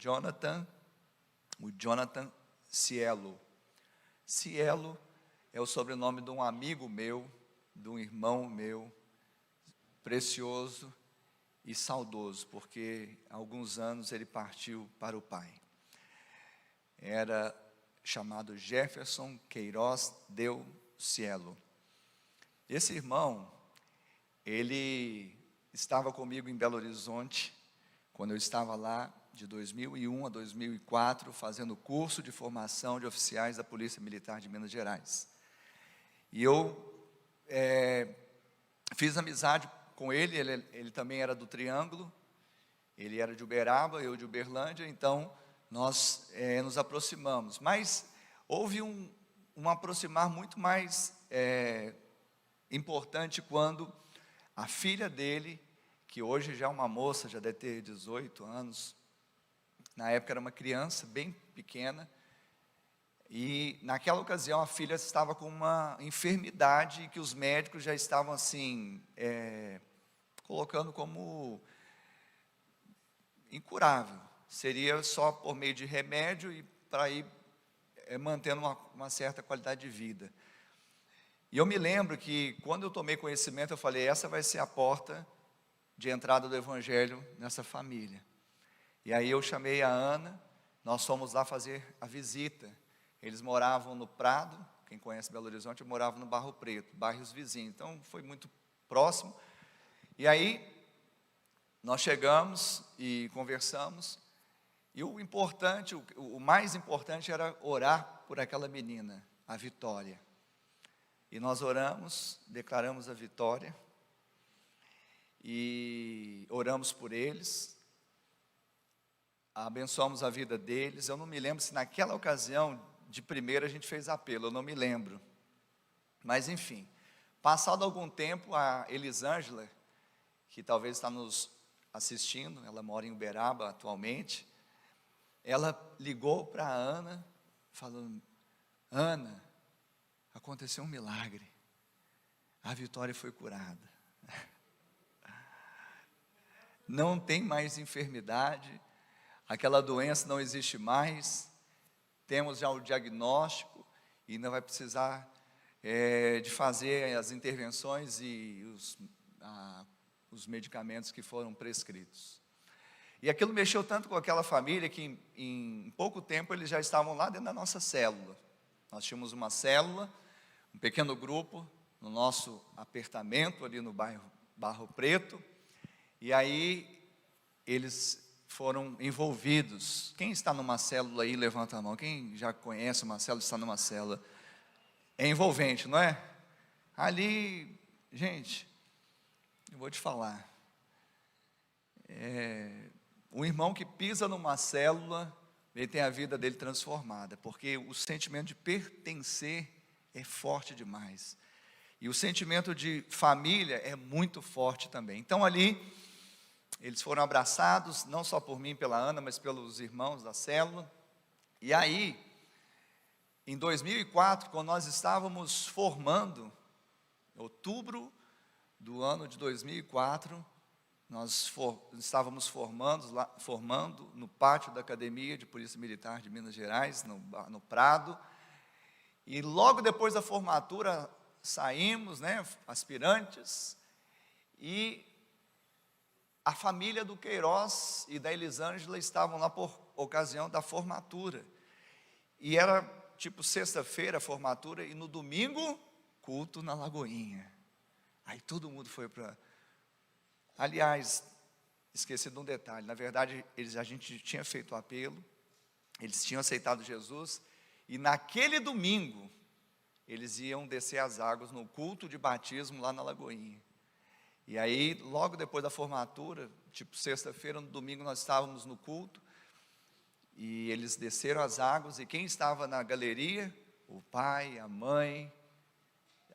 Jonathan, o Jonathan Cielo. Cielo é o sobrenome de um amigo meu, de um irmão meu, precioso e saudoso, porque há alguns anos ele partiu para o Pai. Era chamado Jefferson Queiroz Del Cielo. Esse irmão, ele estava comigo em Belo Horizonte, quando eu estava lá, de 2001 a 2004, fazendo curso de formação de oficiais da Polícia Militar de Minas Gerais. E eu fiz amizade com ele também era do Triângulo, ele era de Uberaba, eu de Uberlândia, então nós nos aproximamos. Mas houve um aproximar muito mais importante quando a filha dele, que hoje já é uma moça, já deve ter 18 anos, na época era uma criança bem pequena, e naquela ocasião a filha estava com uma enfermidade que os médicos já estavam assim, colocando como incurável. Seria só por meio de remédio e para ir mantendo uma certa qualidade de vida. E eu me lembro que quando eu tomei conhecimento, eu falei, essa vai ser a porta de entrada do Evangelho nessa família. E aí eu chamei a Ana, nós fomos lá fazer a visita. Eles moravam no Prado, quem conhece Belo Horizonte, eu morava no Barro Preto, bairros vizinhos, então foi muito próximo. E aí nós chegamos e conversamos, e o mais importante era orar por aquela menina, a Vitória. E nós oramos, declaramos a vitória, e oramos por eles, abençoamos a vida deles. Eu não me lembro se naquela ocasião, de primeira, a gente fez apelo, eu não me lembro. Mas enfim, passado algum tempo, a Elisângela, que talvez está nos assistindo, ela mora em Uberaba atualmente, ela ligou para a Ana, falando, Ana, aconteceu um milagre, a Vitória foi curada. Não tem mais enfermidade, aquela doença não existe mais, temos já o diagnóstico e não vai precisar de fazer as intervenções e os medicamentos que foram prescritos. E aquilo mexeu tanto com aquela família que em pouco tempo eles já estavam lá dentro da nossa célula. Nós tínhamos uma célula, um pequeno grupo, no nosso apertamento ali no bairro Barro Preto, e aí eles foram envolvidos. Quem está numa célula aí, levanta a mão. Quem já conhece uma célula, está numa célula. É envolvente, não é? Ali, gente, eu vou te falar. Um irmão que pisa numa célula, ele tem a vida dele transformada, porque o sentimento de pertencer é forte demais. E o sentimento de família é muito forte também. Então ali, eles foram abraçados, não só por mim e pela Ana, mas pelos irmãos da célula. E aí, em 2004, quando nós estávamos formando, em outubro do ano de 2004, nós estávamos formando no pátio da Academia de Polícia Militar de Minas Gerais, no Prado. E logo depois da formatura, saímos, aspirantes, e a família do Queiroz e da Elisângela estavam lá por ocasião da formatura. E era tipo sexta-feira a formatura e no domingo, culto na Lagoinha. Aí todo mundo foi para... Aliás, esqueci de um detalhe, na verdade a gente tinha feito o apelo, eles tinham aceitado Jesus, e naquele domingo, eles iam descer as águas no culto de batismo lá na Lagoinha. E aí, logo depois da formatura, tipo sexta-feira, no domingo, nós estávamos no culto, e eles desceram as águas, e quem estava na galeria? O pai, a mãe,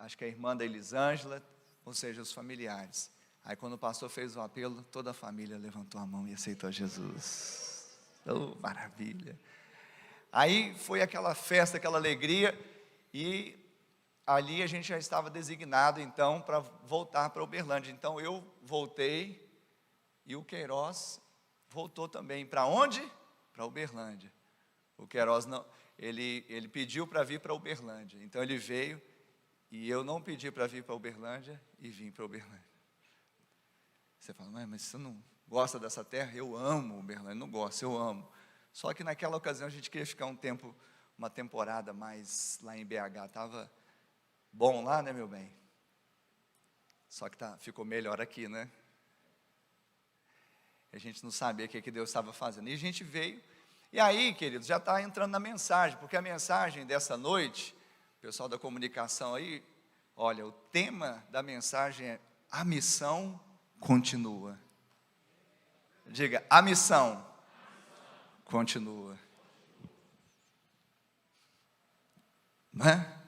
acho que a irmã da Elisângela, ou seja, os familiares. Aí quando o pastor fez o apelo, toda a família levantou a mão e aceitou Jesus. Oh, maravilha! Aí foi aquela festa, aquela alegria, e ali a gente já estava designado, então, para voltar para Uberlândia. Então, eu voltei, e o Queiroz voltou também. Para onde? para Uberlândia. O Queiroz não, ele pediu para vir para Uberlândia, então ele veio, e eu não pedi para vir para Uberlândia, e vim para Uberlândia. Você fala, mas você não gosta dessa terra? Eu amo Uberlândia, não gosto, eu amo. Só que naquela ocasião a gente queria ficar um tempo, uma temporada mais lá em BH, estava bom lá, né, meu bem? Só que ficou melhor aqui, né? A gente não sabia o que Deus estava fazendo. E a gente veio, e aí, queridos, já está entrando na mensagem, porque a mensagem dessa noite, o pessoal da comunicação aí, olha, o tema da mensagem é: a missão continua. Diga, a missão continua. Não é?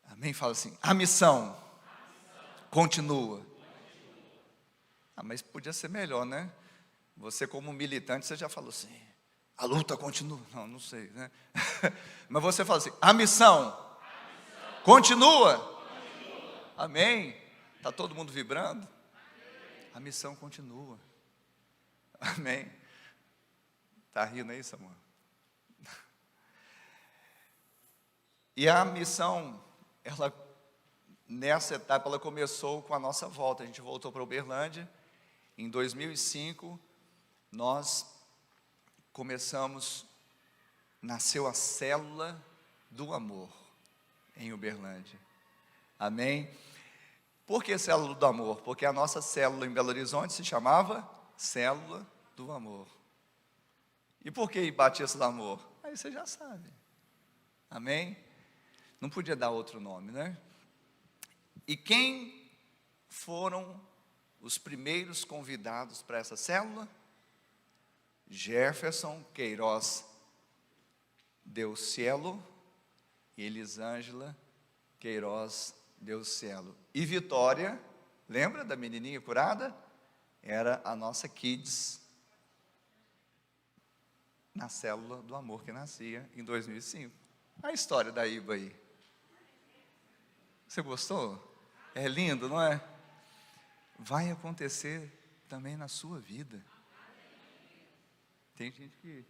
Amém? Fala assim, a missão continua. Mas podia ser melhor, né? Você como militante, você já falou assim, a luta continua. Não sei, né? Mas você fala assim, a missão continua. Amém? Está todo mundo vibrando? A missão continua. Amém? Está rindo aí, Samuel? E a missão, nessa etapa, ela começou com a nossa volta. A gente voltou para Uberlândia. Em 2005, nós nasceu a Célula do Amor, em Uberlândia. Amém? Por que Célula do Amor? Porque a nossa célula em Belo Horizonte se chamava Célula do Amor. E por que Batista do Amor? Aí você já sabe. Amém? Não podia dar outro nome, né? E quem foram os primeiros convidados para essa célula? Jefferson Queiroz Deucielo e Elisângela Queiroz Deucielo. E Vitória, lembra da menininha curada? Era a nossa kids na Célula do Amor que nascia em 2005. A história da Iba aí. Você gostou? É lindo, não é? Vai acontecer também na sua vida. Tem gente que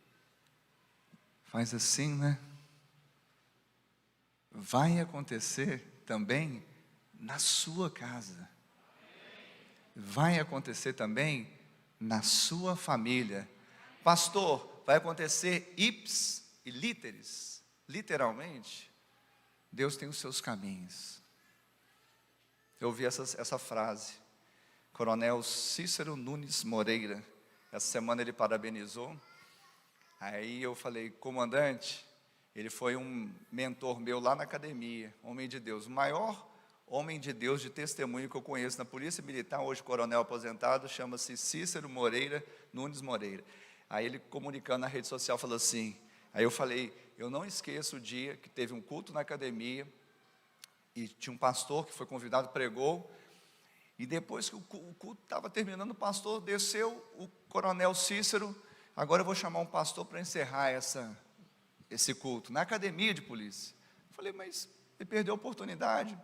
faz assim, né? Vai acontecer também na sua casa. Vai acontecer também na sua família. Pastor, vai acontecer ips e literis. Literalmente, Deus tem os seus caminhos. Eu ouvi essa frase. Coronel Cícero Nunes Moreira, essa semana ele parabenizou. Aí eu falei, comandante, ele foi um mentor meu lá na academia, homem de Deus, o maior homem de Deus de testemunho que eu conheço na Polícia Militar, hoje coronel aposentado, chama-se Cícero Moreira Nunes Moreira. Aí ele comunicando na rede social falou assim, aí eu falei, eu não esqueço o dia que teve um culto na academia, e tinha um pastor que foi convidado, pregou, e depois que o culto estava terminando, o pastor desceu, o coronel Cícero, agora eu vou chamar um pastor para encerrar esse culto, na academia de polícia. Eu falei, mas ele perdeu a oportunidade,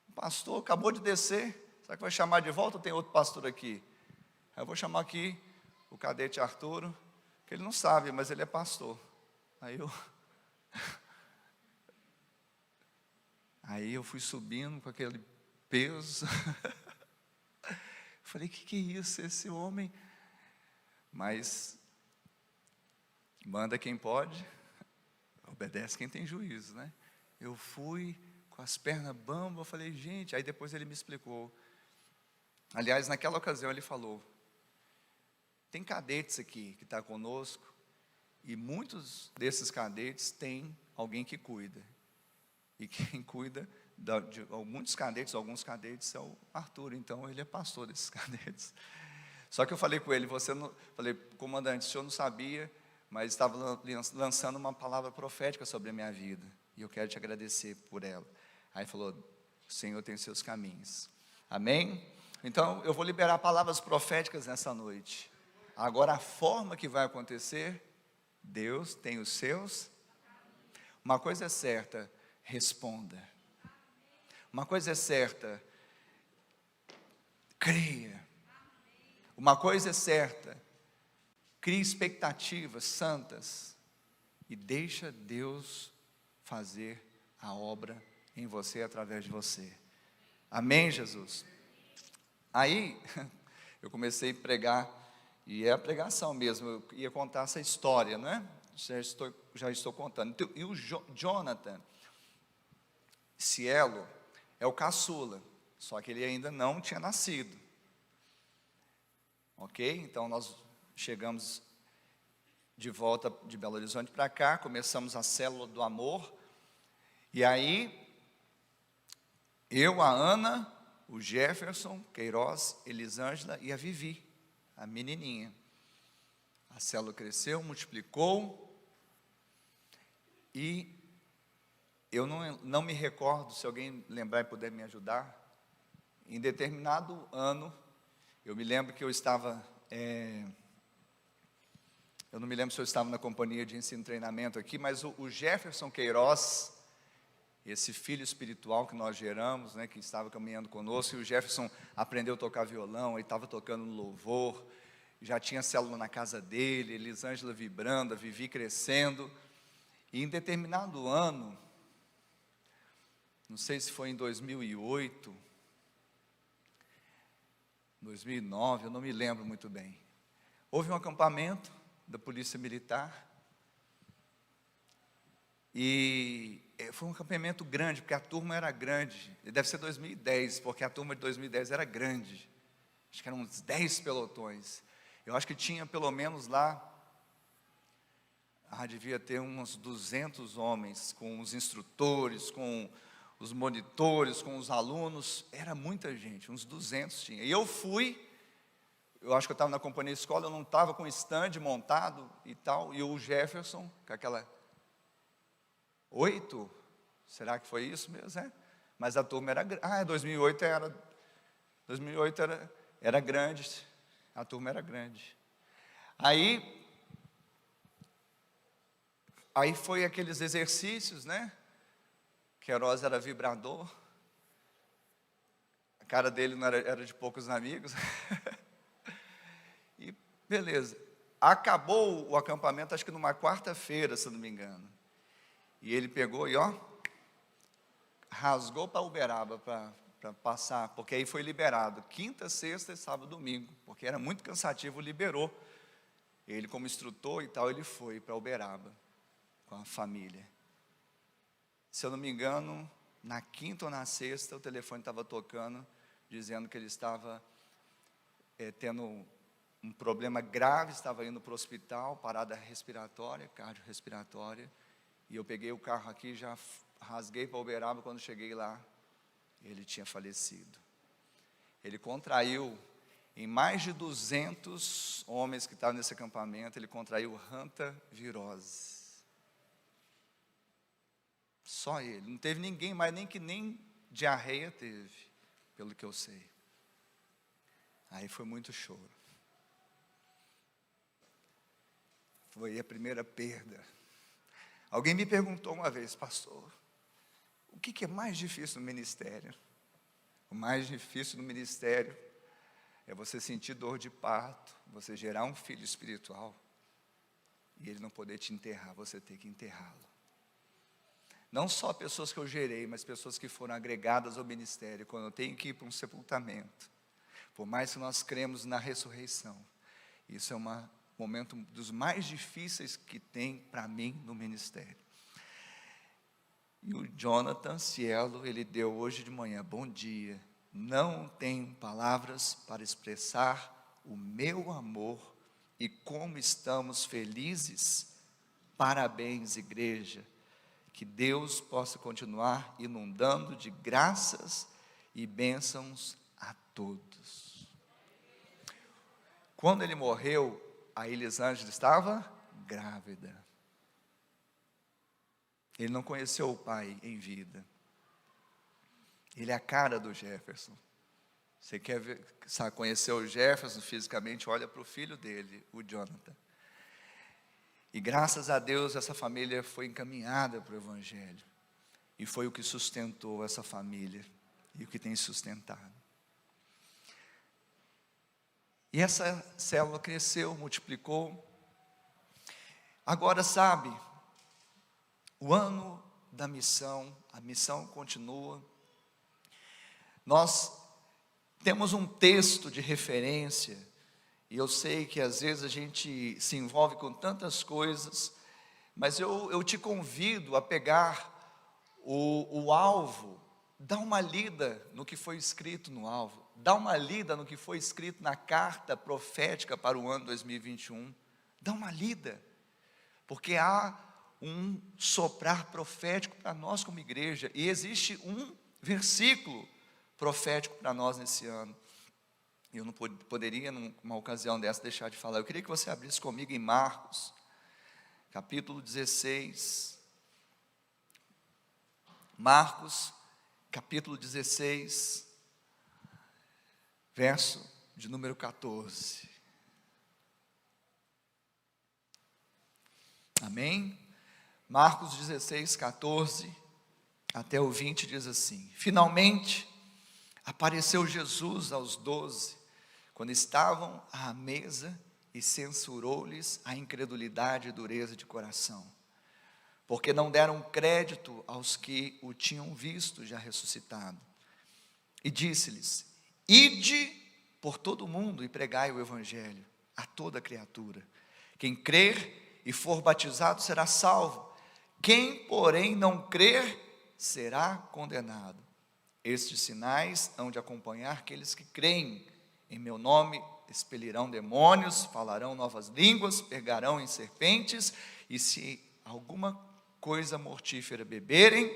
o pastor acabou de descer, será que vai chamar de volta ou tem outro pastor aqui? Aí eu vou chamar aqui o cadete Arturo, que ele não sabe, mas ele é pastor. Aí eu fui subindo com aquele peso, falei, que é isso, esse homem? Mas manda quem pode, obedece quem tem juízo, né? Eu fui com as pernas bambas, eu falei, gente, aí depois ele me explicou. Aliás, naquela ocasião ele falou, tem cadetes aqui que está conosco, e muitos desses cadetes têm alguém que cuida. E quem cuida de muitos cadetes, alguns cadetes, é o Arthur, então ele é pastor desses cadetes. Só que eu falei com ele, falei, comandante, o senhor não sabia, mas estava lançando uma palavra profética sobre a minha vida, e eu quero te agradecer por ela. Aí falou, o Senhor tem os seus caminhos. Amém? Então, eu vou liberar palavras proféticas nessa noite. Agora, a forma que vai acontecer, Deus tem os seus. Uma coisa é certa, responda. Uma coisa é certa, creia. Uma coisa é certa, crie expectativas santas e deixa Deus fazer a obra em você, através de você. Amém, Jesus? Aí, eu comecei a pregar, e é a pregação mesmo, eu ia contar essa história, não é? Já estou contando. Então, e o Jonathan Cielo é o caçula, só que ele ainda não tinha nascido. Ok? Então, nós chegamos de volta de Belo Horizonte para cá, começamos a célula do amor, e aí, eu, a Ana, o Jefferson, Queiroz, Elisângela e a Vivi, a menininha. A célula cresceu, multiplicou, e eu não me recordo, se alguém lembrar e puder me ajudar, em determinado ano, eu me lembro que eu estava, eu não me lembro se eu estava na companhia de ensino e treinamento aqui, mas o Jefferson Queiroz, esse filho espiritual que nós geramos, né, que estava caminhando conosco, e o Jefferson aprendeu a tocar violão, ele estava tocando no louvor, já tinha célula na casa dele, Elisângela vibrando, a Vivi crescendo, e em determinado ano, não sei se foi em 2008, 2009, eu não me lembro muito bem, houve um acampamento da Polícia Militar, e foi um acampamento grande, porque a turma era grande, deve ser 2010, porque a turma de 2010 era grande, acho que eram uns 10 pelotões, eu acho que tinha pelo menos lá, devia ter uns 200 homens, com os instrutores, com os monitores, com os alunos, era muita gente, uns 200 tinha, e eu fui, eu acho que eu estava na companhia de escola, eu não estava com stand montado e tal, e o Jefferson, com aquela 8, será que foi isso mesmo? Mas a turma era, 2008 era grande, a turma era grande. Aí foi aqueles exercícios, né? Queiroz era vibrador, a cara dele não era de poucos amigos, e beleza, acabou o acampamento, acho que numa quarta-feira, se não me engano, e ele pegou e rasgou para Uberaba para passar, porque aí foi liberado, quinta, sexta, e sábado, domingo, porque era muito cansativo, liberou, ele como instrutor e tal, ele foi para Uberaba, com a família, se eu não me engano, na quinta ou na sexta, o telefone estava tocando, dizendo que ele estava tendo um problema grave, estava indo para o hospital, parada respiratória, cardiorrespiratória, e eu peguei o carro aqui, já rasguei para Uberaba, quando cheguei lá, ele tinha falecido. Ele contraiu, em mais de 200 homens que estavam nesse acampamento, ele contraiu hantavirose. Só ele, não teve ninguém mais, nem diarreia teve, pelo que eu sei. Aí foi muito choro. Foi a primeira perda. Alguém me perguntou uma vez, pastor, o que é mais difícil no ministério? O mais difícil no ministério é você sentir dor de parto, você gerar um filho espiritual, e ele não poder te enterrar, você ter que enterrá-lo. Não só pessoas que eu gerei, mas pessoas que foram agregadas ao ministério, quando eu tenho que ir para um sepultamento, por mais que nós cremos na ressurreição, isso é um momento dos mais difíceis que tem para mim no ministério. E o Jonathan Cielo, ele deu hoje de manhã, bom dia, não tenho palavras para expressar o meu amor e como estamos felizes, parabéns igreja, que Deus possa continuar inundando de graças e bênçãos a todos. Quando ele morreu, a Elisângela estava grávida. Ele não conheceu o pai em vida. Ele é a cara do Jefferson. Você quer conhecer o Jefferson fisicamente? Olha para o filho dele, o Jonathan. E graças a Deus essa família foi encaminhada para o Evangelho. E foi o que sustentou essa família. E o que tem sustentado. E essa célula cresceu, multiplicou. Agora, sabe, o ano da missão, a missão continua. Nós temos um texto de referência, e eu sei que às vezes a gente se envolve com tantas coisas, mas eu te convido a pegar o alvo, dá uma lida no que foi escrito no alvo, dá uma lida no que foi escrito na carta profética para o ano 2021, dá uma lida, porque há um soprar profético para nós como igreja, e existe um versículo profético para nós nesse ano. Eu não poderia, numa ocasião dessa, deixar de falar. Eu queria que você abrisse comigo em Marcos, capítulo 16. Marcos, capítulo 16, verso de número 14. Amém? Marcos 16, 14 até o 20 diz assim: Finalmente apareceu Jesus aos 12, quando estavam à mesa, e censurou-lhes a incredulidade e dureza de coração, porque não deram crédito aos que o tinham visto já ressuscitado. E disse-lhes: Ide por todo o mundo e pregai o evangelho a toda criatura. Quem crer e for batizado será salvo, quem porém não crer será condenado. Estes sinais hão de acompanhar aqueles que creem. Em meu nome expelirão demônios, falarão novas línguas, pegarão em serpentes, e se alguma coisa mortífera beberem,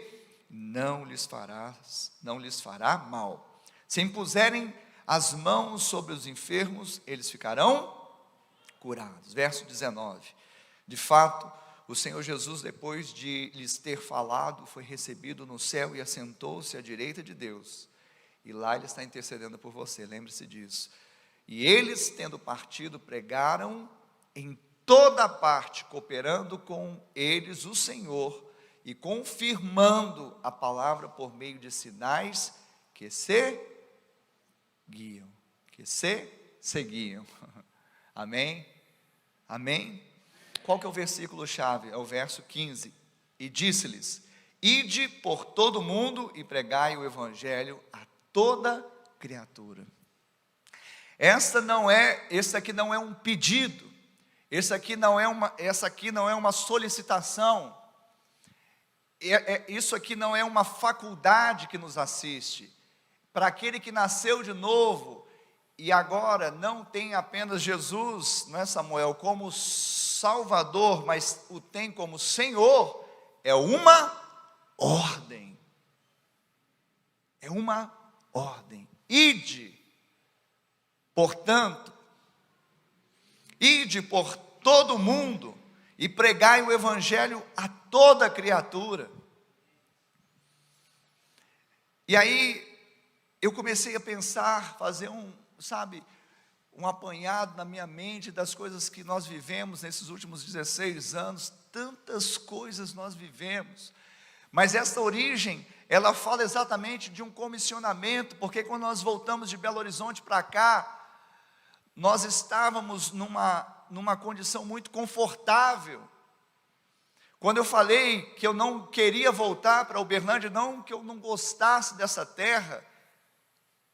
não lhes fará mal. Se impuserem as mãos sobre os enfermos, eles ficarão curados. Verso 19. De fato, o Senhor Jesus, depois de lhes ter falado, foi recebido no céu e assentou-se à direita de Deus. E lá Ele está intercedendo por você, lembre-se disso. E eles, tendo partido, pregaram em toda parte, cooperando com eles o Senhor e confirmando a palavra por meio de sinais que seguiam. Amém? Amém? Qual que é o versículo chave? É o verso 15. E disse-lhes: Ide por todo mundo e pregai o evangelho a toda criatura. Esse aqui não é um pedido, essa aqui não é uma solicitação, isso aqui não é uma faculdade que nos assiste. Para aquele que nasceu de novo e agora não tem apenas Jesus, não é, Samuel, como Salvador, mas o tem como Senhor, é uma ordem. É uma ordem. Ide, portanto, ide por todo o mundo e pregai o evangelho a toda criatura. E aí eu comecei a pensar, fazer um apanhado na minha mente das coisas que nós vivemos nesses últimos 16 anos. Tantas coisas nós vivemos, mas essa origem, ela fala exatamente de um comissionamento, porque quando nós voltamos de Belo Horizonte para cá, nós estávamos numa condição muito confortável. Quando eu falei que eu não queria voltar para Uberlândia, não que eu não gostasse dessa terra,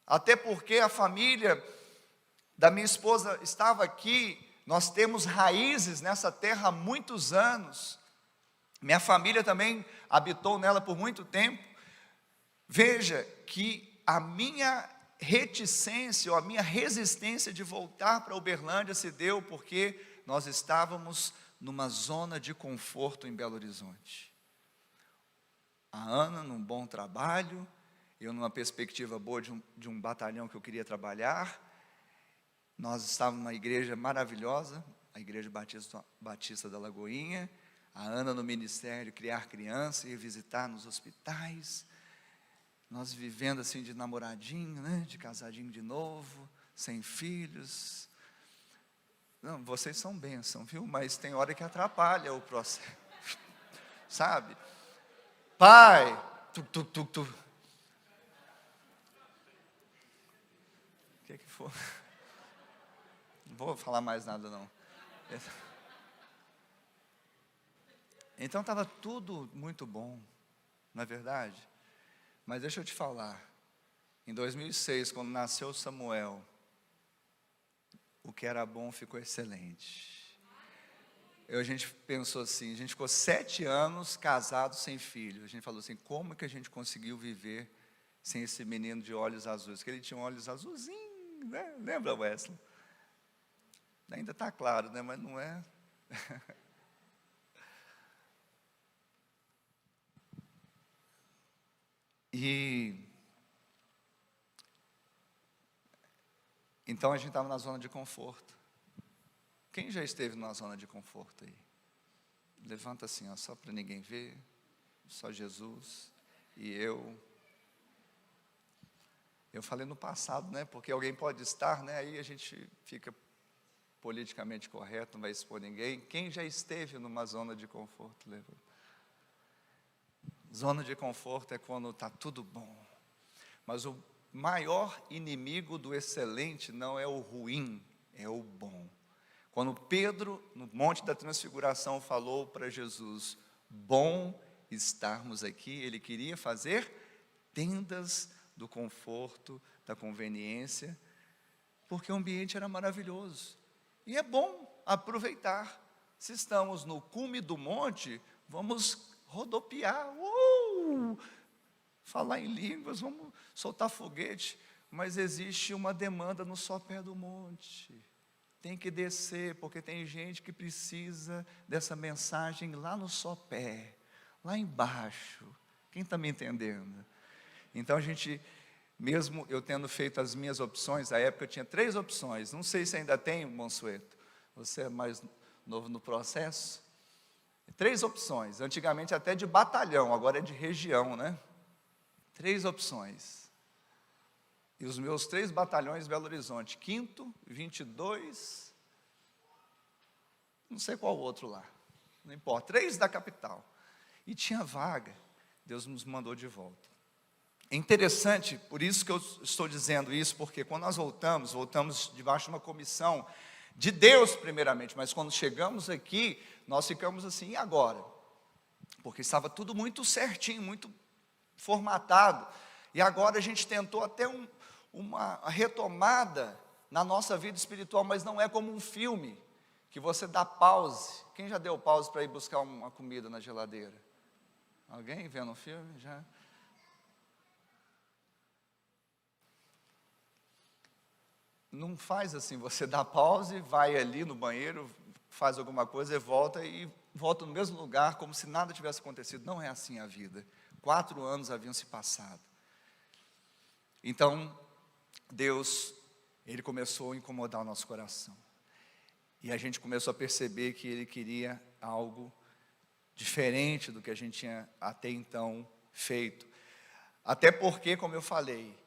até porque a família da minha esposa estava aqui, nós temos raízes nessa terra há muitos anos, minha família também habitou nela por muito tempo. Veja que a minha reticência ou a minha resistência de voltar para Uberlândia se deu porque nós estávamos numa zona de conforto em Belo Horizonte. A Ana num bom trabalho, eu numa perspectiva boa de um batalhão que eu queria trabalhar. Nós estávamos numa igreja maravilhosa, a Igreja Batista da Lagoinha. A Ana no ministério, criar criança, ir visitar nos hospitais. Nós vivendo assim de namoradinho, né? De casadinho de novo, sem filhos. Não, vocês são bênção, viu? Mas tem hora que atrapalha o processo. Sabe? Pai, O que foi? Não vou falar mais nada não. Então estava tudo muito bom, não é verdade? Mas deixa eu te falar, em 2006, quando nasceu Samuel, o que era bom ficou excelente. A gente pensou assim, a gente ficou 7 anos casados sem filho. A gente falou assim, como que a gente conseguiu viver sem esse menino de olhos azuis? Porque ele tinha olhos azulzinhos, né? Lembra, Wesley? Ainda está claro, né? Mas não é. Então a gente estava na zona de conforto. Quem já esteve numa zona de conforto aí? Levanta assim, ó, só para ninguém ver. Só Jesus e eu. Eu falei no passado, né? Porque alguém pode estar, né? Aí a gente fica politicamente correto, não vai expor ninguém. Quem já esteve numa zona de conforto? Levanta. Zona de conforto é quando está tudo bom. Mas o maior inimigo do excelente não é o ruim, é o bom. Quando Pedro, no Monte da Transfiguração, falou para Jesus, bom estarmos aqui, ele queria fazer tendas do conforto, da conveniência, porque o ambiente era maravilhoso. E é bom aproveitar. Se estamos no cume do monte, vamos rodopiar, falar em línguas, vamos soltar foguete, mas existe uma demanda no sopé do monte. Tem que descer, porque tem gente que precisa dessa mensagem lá no sopé, lá embaixo. Quem está me entendendo? Então a gente, mesmo eu tendo feito as minhas opções, na época eu tinha 3 opções, não sei se ainda tem, Monsueto, você é mais novo no processo. 3 opções, antigamente até de batalhão, agora é de região, né? 3 opções. E os meus 3 batalhões Belo Horizonte, 5º, 22, não sei qual outro lá, não importa, 3 da capital. E tinha vaga, Deus nos mandou de volta. É interessante, por isso que eu estou dizendo isso, porque quando nós voltamos debaixo de uma comissão de Deus primeiramente, mas quando chegamos aqui, nós ficamos assim, e agora? Porque estava tudo muito certinho, muito formatado, e agora a gente tentou até uma retomada na nossa vida espiritual, mas não é como um filme, que você dá pause. Quem já deu pause para ir buscar uma comida na geladeira? Alguém vendo um filme? Já? Não faz assim, você dá pause, vai ali no banheiro, faz alguma coisa e volta no mesmo lugar, como se nada tivesse acontecido. Não é assim a vida. 4 anos haviam se passado. Então, Deus, Ele começou a incomodar o nosso coração. E a gente começou a perceber que Ele queria algo diferente do que a gente tinha até então feito. Até porque, como eu falei,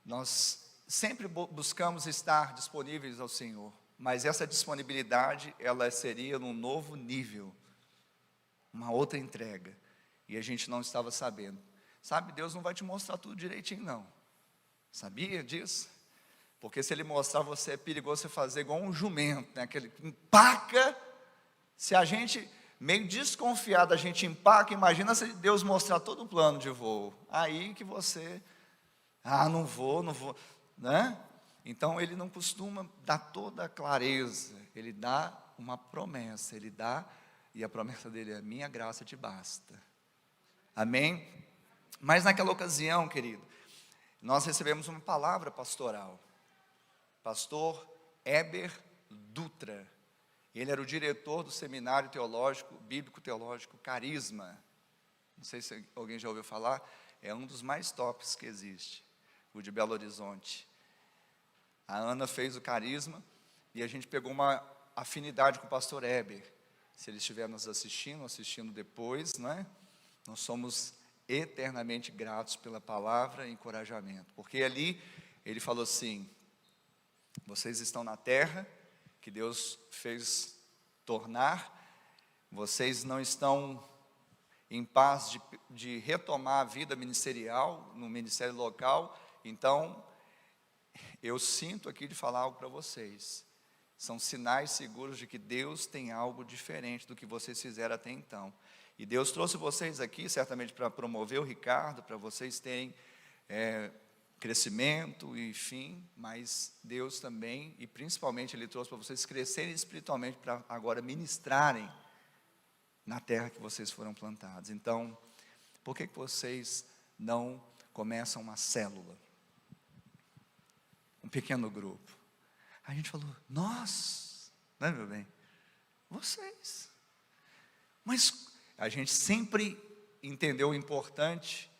nós sempre buscamos estar disponíveis ao Senhor. Mas essa disponibilidade, ela seria num novo nível, uma outra entrega. E a gente não estava sabendo. Sabe, Deus não vai te mostrar tudo direitinho, não. Sabia disso? Porque se Ele mostrar, você é perigoso você fazer igual um jumento, né? Aquele que empaca. Se a gente, meio desconfiado, a gente empaca, imagina se Deus mostrar todo o plano de voo. Aí que você, não vou, né? Então Ele não costuma dar toda a clareza. Ele dá uma promessa, Ele dá, e a promessa dele é, minha graça te basta. Amém? Mas naquela ocasião, querido, nós recebemos uma palavra pastoral. Pastor Heber Dutra. Ele era o diretor do Seminário Teológico, Bíblico Teológico Carisma. Não sei se alguém já ouviu falar. É um dos mais tops que existe, o de Belo Horizonte. A Ana fez o Carisma e a gente pegou uma afinidade com o pastor Heber. Se ele estiver nos assistindo depois, não é? Nós somos eternamente gratos pela palavra e encorajamento. Porque ali ele falou assim, vocês estão na terra que Deus fez tornar, vocês não estão em paz de retomar a vida ministerial, no ministério local, então eu sinto aqui de falar algo para vocês. são sinais seguros de que Deus tem algo diferente do que vocês fizeram até então. E Deus trouxe vocês aqui, certamente, para promover o Ricardo, para vocês terem crescimento, enfim, mas Deus também, e principalmente Ele trouxe para vocês crescerem espiritualmente, para agora ministrarem na terra que vocês foram plantados. Então, por que vocês não começam uma célula? Um pequeno grupo. A gente falou, nós, não é, meu bem? Vocês. Mas a gente sempre entendeu o importante,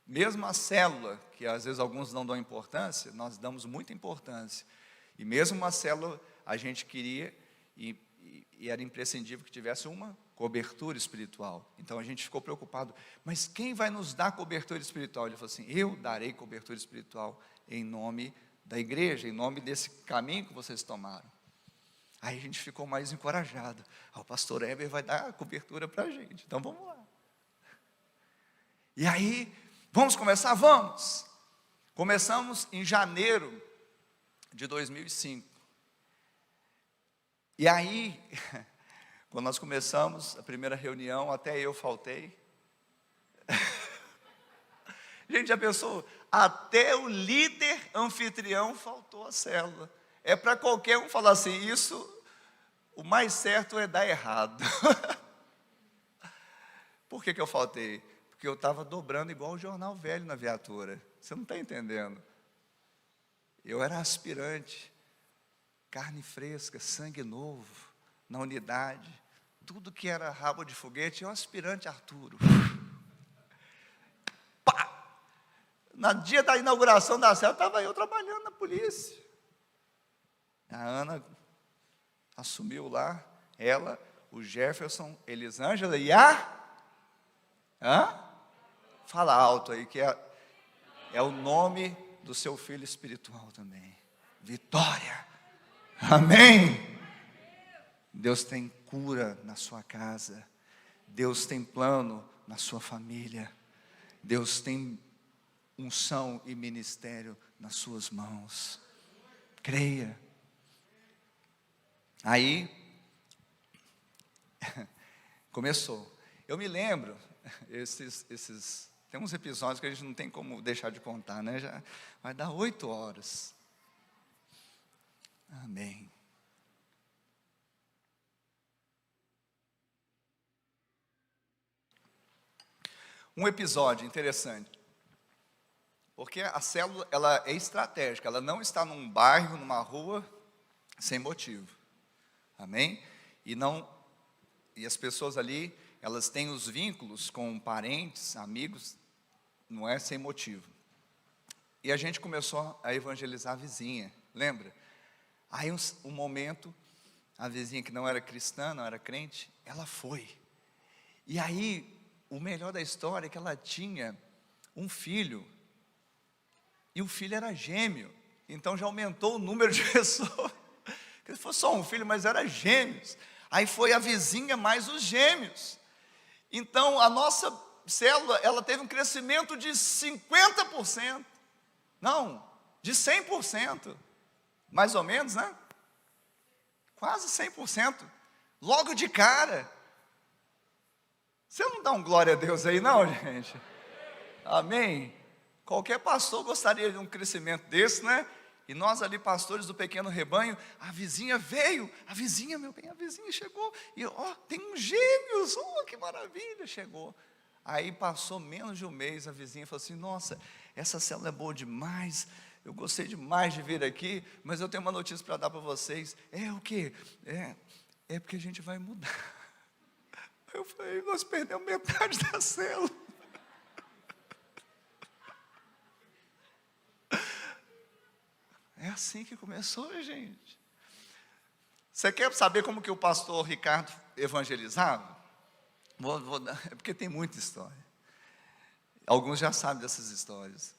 mesmo a célula, que às vezes alguns não dão importância, nós damos muita importância. E mesmo uma célula, a gente queria, e era imprescindível que tivesse uma cobertura espiritual. Então a gente ficou preocupado, mas quem vai nos dar cobertura espiritual? Ele falou assim, eu darei cobertura espiritual em nome da igreja, em nome desse caminho que vocês tomaram. Aí a gente ficou mais encorajado. O pastor Heber vai dar a cobertura para a gente, então vamos lá. E aí, vamos começar? Vamos! Começamos em janeiro de 2005. E aí, quando nós começamos a primeira reunião, até eu faltei. Gente, já pensou? Até o líder anfitrião faltou à célula. É para qualquer um falar assim, isso, o mais certo é dar errado. Por que eu faltei? Porque eu estava dobrando igual o jornal velho na viatura. Você não está entendendo. Eu era aspirante, carne fresca, sangue novo, na unidade. Tudo que era rabo de foguete, eu aspirante Arturo. No dia da inauguração da célula, estava eu trabalhando na polícia. A Ana assumiu lá, ela, o Jefferson, Elisângela e fala alto aí, que é o nome do seu filho espiritual também. Vitória. Amém. Deus tem cura na sua casa. Deus tem plano na sua família. Deus tem unção e ministério nas suas mãos. Creia. Aí, começou. Eu me lembro, tem uns episódios que a gente não tem como deixar de contar, né? Já vai dar 8 horas. Amém. Um episódio interessante. Porque a célula, ela é estratégica, ela não está num bairro, numa rua, sem motivo. Amém? E as pessoas ali, elas têm os vínculos com parentes, amigos, não é sem motivo. E a gente começou a evangelizar a vizinha, lembra? Aí um momento, a vizinha que não era cristã, não era crente, ela foi. E aí, o melhor da história é que ela tinha um filho, e o filho era gêmeo, então já aumentou o número de pessoas. Se fosse só um filho, mas era gêmeos. Aí foi a vizinha mais os gêmeos. Então a nossa célula, ela teve um crescimento de 50%. Não, de 100%. Mais ou menos, né? Quase 100%. Logo de cara. Você não dá um glória a Deus aí não, gente? Amém? Qualquer pastor gostaria de um crescimento desse, né? E nós ali, pastores do pequeno rebanho, a vizinha veio, a vizinha, meu bem, a vizinha chegou, e tem uns gêmeos, que maravilha, chegou. Aí passou menos de um mês, a vizinha falou assim, nossa, essa célula é boa demais, eu gostei demais de vir aqui, mas eu tenho uma notícia para dar para vocês. É o quê? É porque a gente vai mudar. Eu falei, nós perdemos metade da célula. É assim que começou, gente. Você quer saber como que o pastor Ricardo evangelizava? Vou dar, é porque tem muita história. Alguns já sabem dessas histórias.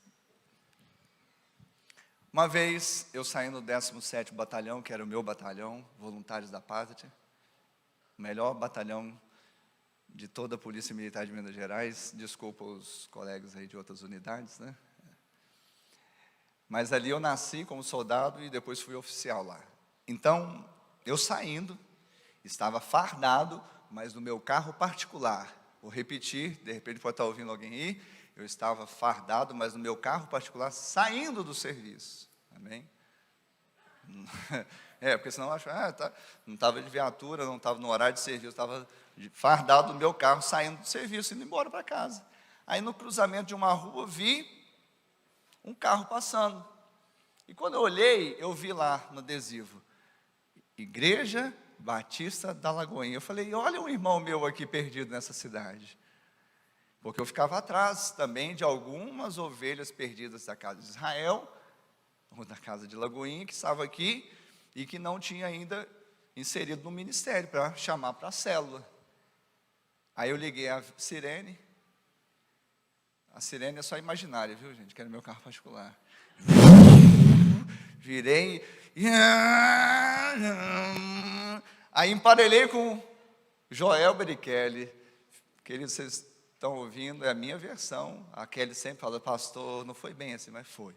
Uma vez, eu saí no 17º Batalhão, que era o meu batalhão, Voluntários da Pátria, o melhor batalhão de toda a Polícia Militar de Minas Gerais. Desculpa os colegas aí de outras unidades, né? Mas ali eu nasci como soldado e depois fui oficial lá. Então, eu saindo, estava fardado, mas no meu carro particular. Vou repetir, de repente pode estar ouvindo alguém aí. Eu estava fardado, mas no meu carro particular, saindo do serviço. Amém? Porque senão eu acho, não estava de viatura, não estava no horário de serviço, estava fardado no meu carro, saindo do serviço, indo embora para casa. Aí no cruzamento de uma rua, vi um carro passando. E quando eu olhei, eu vi lá no adesivo, Igreja Batista da Lagoinha. Eu falei, olha um irmão meu aqui perdido nessa cidade. Porque eu ficava atrás também de algumas ovelhas perdidas da casa de Israel, ou da casa de Lagoinha, que estava aqui, e que não tinha ainda inserido no ministério, para chamar para a célula. Aí eu liguei a sirene é só imaginária, viu gente, que era meu carro particular. Virei, aí emparelhei com Joel Berichelli. Queridos, vocês estão ouvindo, é a minha versão. A Kelly sempre fala, pastor, não foi bem assim, mas foi.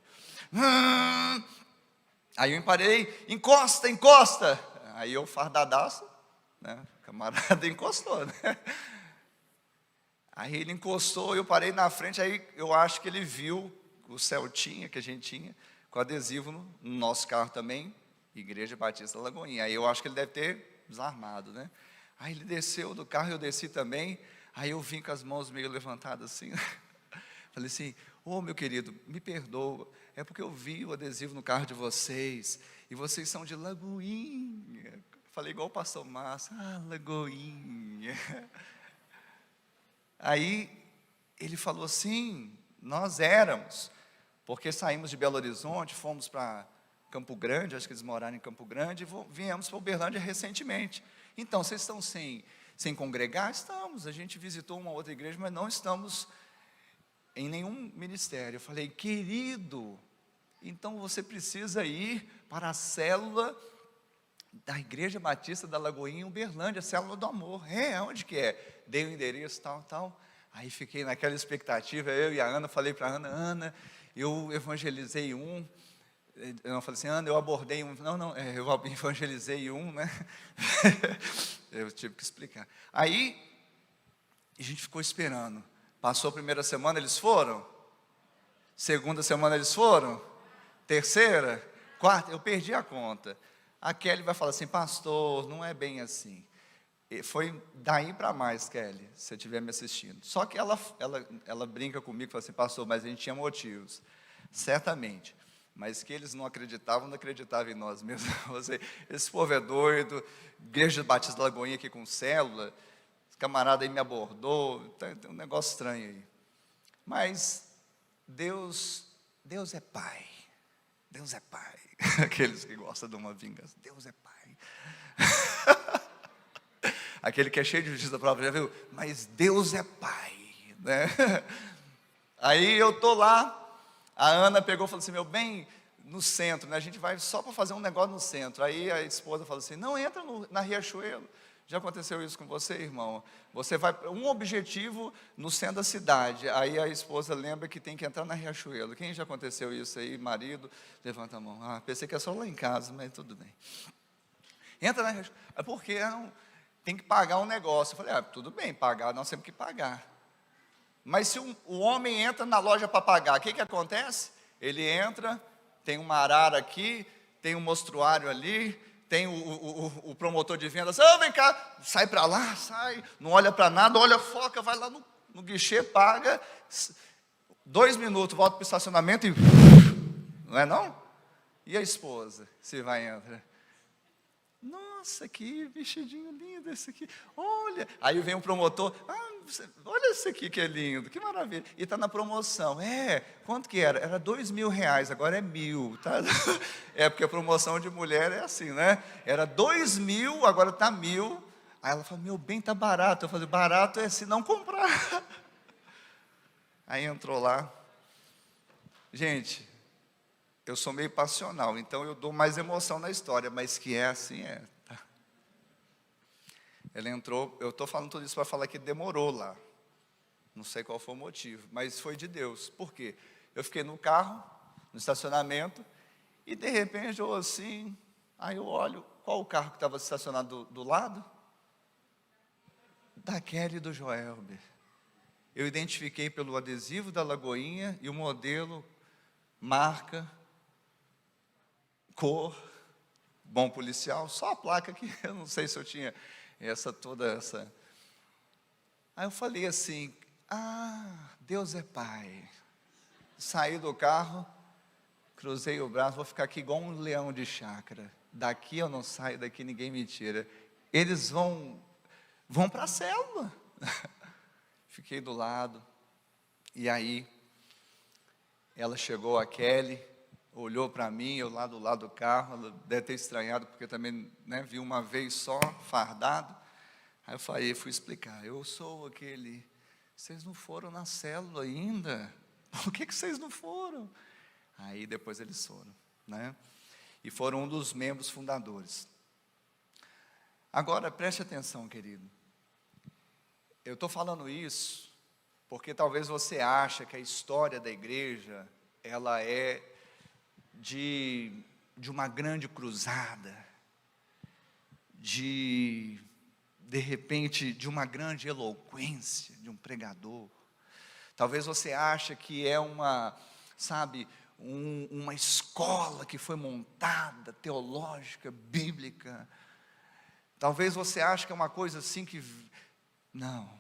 Aí eu emparelhei, encosta, encosta. Aí eu fardadaço, né? O camarada encostou, né? Aí ele encostou, eu parei na frente, aí eu acho que ele viu o Celtinha que a gente tinha, com adesivo no nosso carro também, Igreja Batista Lagoinha. Aí eu acho que ele deve ter desarmado, né? Aí ele desceu do carro, eu desci também. Aí eu vim com as mãos meio levantadas assim. Falei assim, meu querido, me perdoa. É porque eu vi o adesivo no carro de vocês. E vocês são de Lagoinha. Falei igual o pastor Márcio. Lagoinha. Aí ele falou assim, nós éramos. Porque saímos de Belo Horizonte, fomos para Campo Grande, acho que eles moraram em Campo Grande, e viemos para Uberlândia recentemente. Então, vocês estão sem congregar? Estamos, a gente visitou uma outra igreja, mas não estamos em nenhum ministério. Eu falei, querido, então você precisa ir para a célula da Igreja Batista da Lagoinha, em Uberlândia, a célula do amor. Onde que é? Dei o endereço, tal. Aí fiquei naquela expectativa, eu e a Ana, falei para a Ana, eu evangelizei um. Eu falei assim, Ana, eu abordei um. Eu evangelizei um, né? Eu tive que explicar. Aí, a gente ficou esperando. Passou a primeira semana, eles foram? Segunda semana, eles foram? Terceira? Quarta? Eu perdi a conta. A Kelly vai falar assim, pastor, não é bem assim. E foi daí para mais, Kelly, se você estiver me assistindo. Só que ela brinca comigo, fala assim, pastor, mas a gente tinha motivos. Certamente. Mas que eles não acreditavam em nós mesmos. Esse povo é doido, Igreja Batista da Lagoinha aqui com célula, esse camarada aí me abordou, tem um negócio estranho aí. Mas Deus é Pai. Deus é Pai. Aqueles que gostam de uma vingança. Deus é Pai. Aquele que é cheio de justiça própria, já viu? Mas Deus é Pai, né? Aí eu estou lá, a Ana pegou e falou assim, meu bem, no centro, né? A gente vai só para fazer um negócio no centro. Aí a esposa falou assim, não, entra na Riachuelo. Já aconteceu isso com você, irmão? Você vai para um objetivo no centro da cidade. Aí a esposa lembra que tem que entrar na Riachuelo. Quem já aconteceu isso aí? Marido, levanta a mão. Pensei que é só lá em casa, mas tudo bem. Entra na Riachuelo. É porque tem que pagar um negócio. Eu falei, tudo bem, pagar, nós temos que pagar. Mas se o homem entra na loja para pagar, o que acontece? Ele entra, tem uma arara aqui, tem um mostruário ali, tem o promotor de vendas, vem cá, sai para lá, sai, não olha para nada, olha, foca, vai lá no guichê, paga, 2 minutos, volta para o estacionamento e... Não é não? E a esposa, se vai e entra? Nossa, que vestidinho lindo esse aqui, olha. Aí vem um promotor, olha esse aqui que é lindo, que maravilha. E está na promoção. Quanto que era? Era R$2.000, agora é 1.000, tá? Porque a promoção de mulher é assim, né? Era 2.000, agora está 1.000. Aí ela fala, meu bem, está barato. Eu falei, barato é se não comprar. Aí entrou lá. Gente, eu sou meio passional, então eu dou mais emoção na história, mas que é assim, tá? Ela entrou, eu estou falando tudo isso para falar que demorou lá. Não sei qual foi o motivo, mas foi de Deus. Por quê? Eu fiquei no carro, no estacionamento, e de repente eu assim, Aí eu olho, qual o carro que estava estacionado do lado? Da Kelly e do Joelber. Eu identifiquei pelo adesivo da Lagoinha e o modelo, marca, cor, bom policial, só a placa aqui, eu não sei se eu tinha toda essa. Aí eu falei assim, Deus é Pai. Saí do carro, cruzei o braço, vou ficar aqui igual um leão de chácara. Daqui eu não saio, daqui ninguém me tira. Eles vão para a célula. Fiquei do lado, e aí, ela chegou, a Kelly, olhou para mim, eu lá do lado do carro, ela deve ter estranhado, porque também, né, vi uma vez só, fardado. Aí eu falei, fui explicar, eu sou aquele, vocês não foram na célula ainda? Por que vocês não foram? Aí depois eles foram, né? E foram um dos membros fundadores. Agora, preste atenção, querido. Eu estou falando isso porque talvez você ache que a história da igreja, ela é de uma grande cruzada, de repente, de uma grande eloquência, de um pregador. Talvez você ache que é uma escola que foi montada, teológica, bíblica. Talvez você ache que é uma coisa assim que... Não,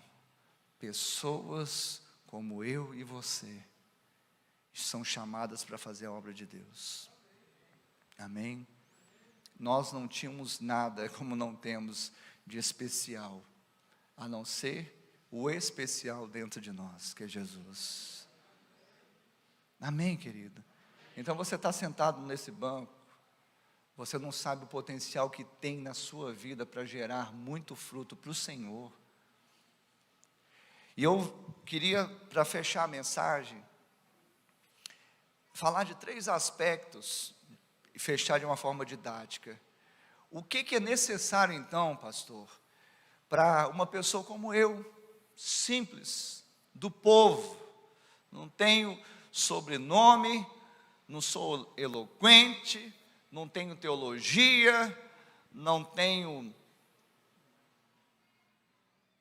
pessoas como eu e você são chamadas para fazer a obra de Deus. Amém? Nós não tínhamos nada, como não temos, de especial, a não ser o especial dentro de nós, que é Jesus. Amém, querido? Então você está sentado nesse banco, você não sabe o potencial que tem na sua vida para gerar muito fruto para o Senhor. E eu queria, para fechar a mensagem, falar de 3 aspectos e fechar de uma forma didática. O que é necessário então, pastor, para uma pessoa como eu, simples, do povo, não tenho sobrenome, não sou eloquente, não tenho teologia, não tenho...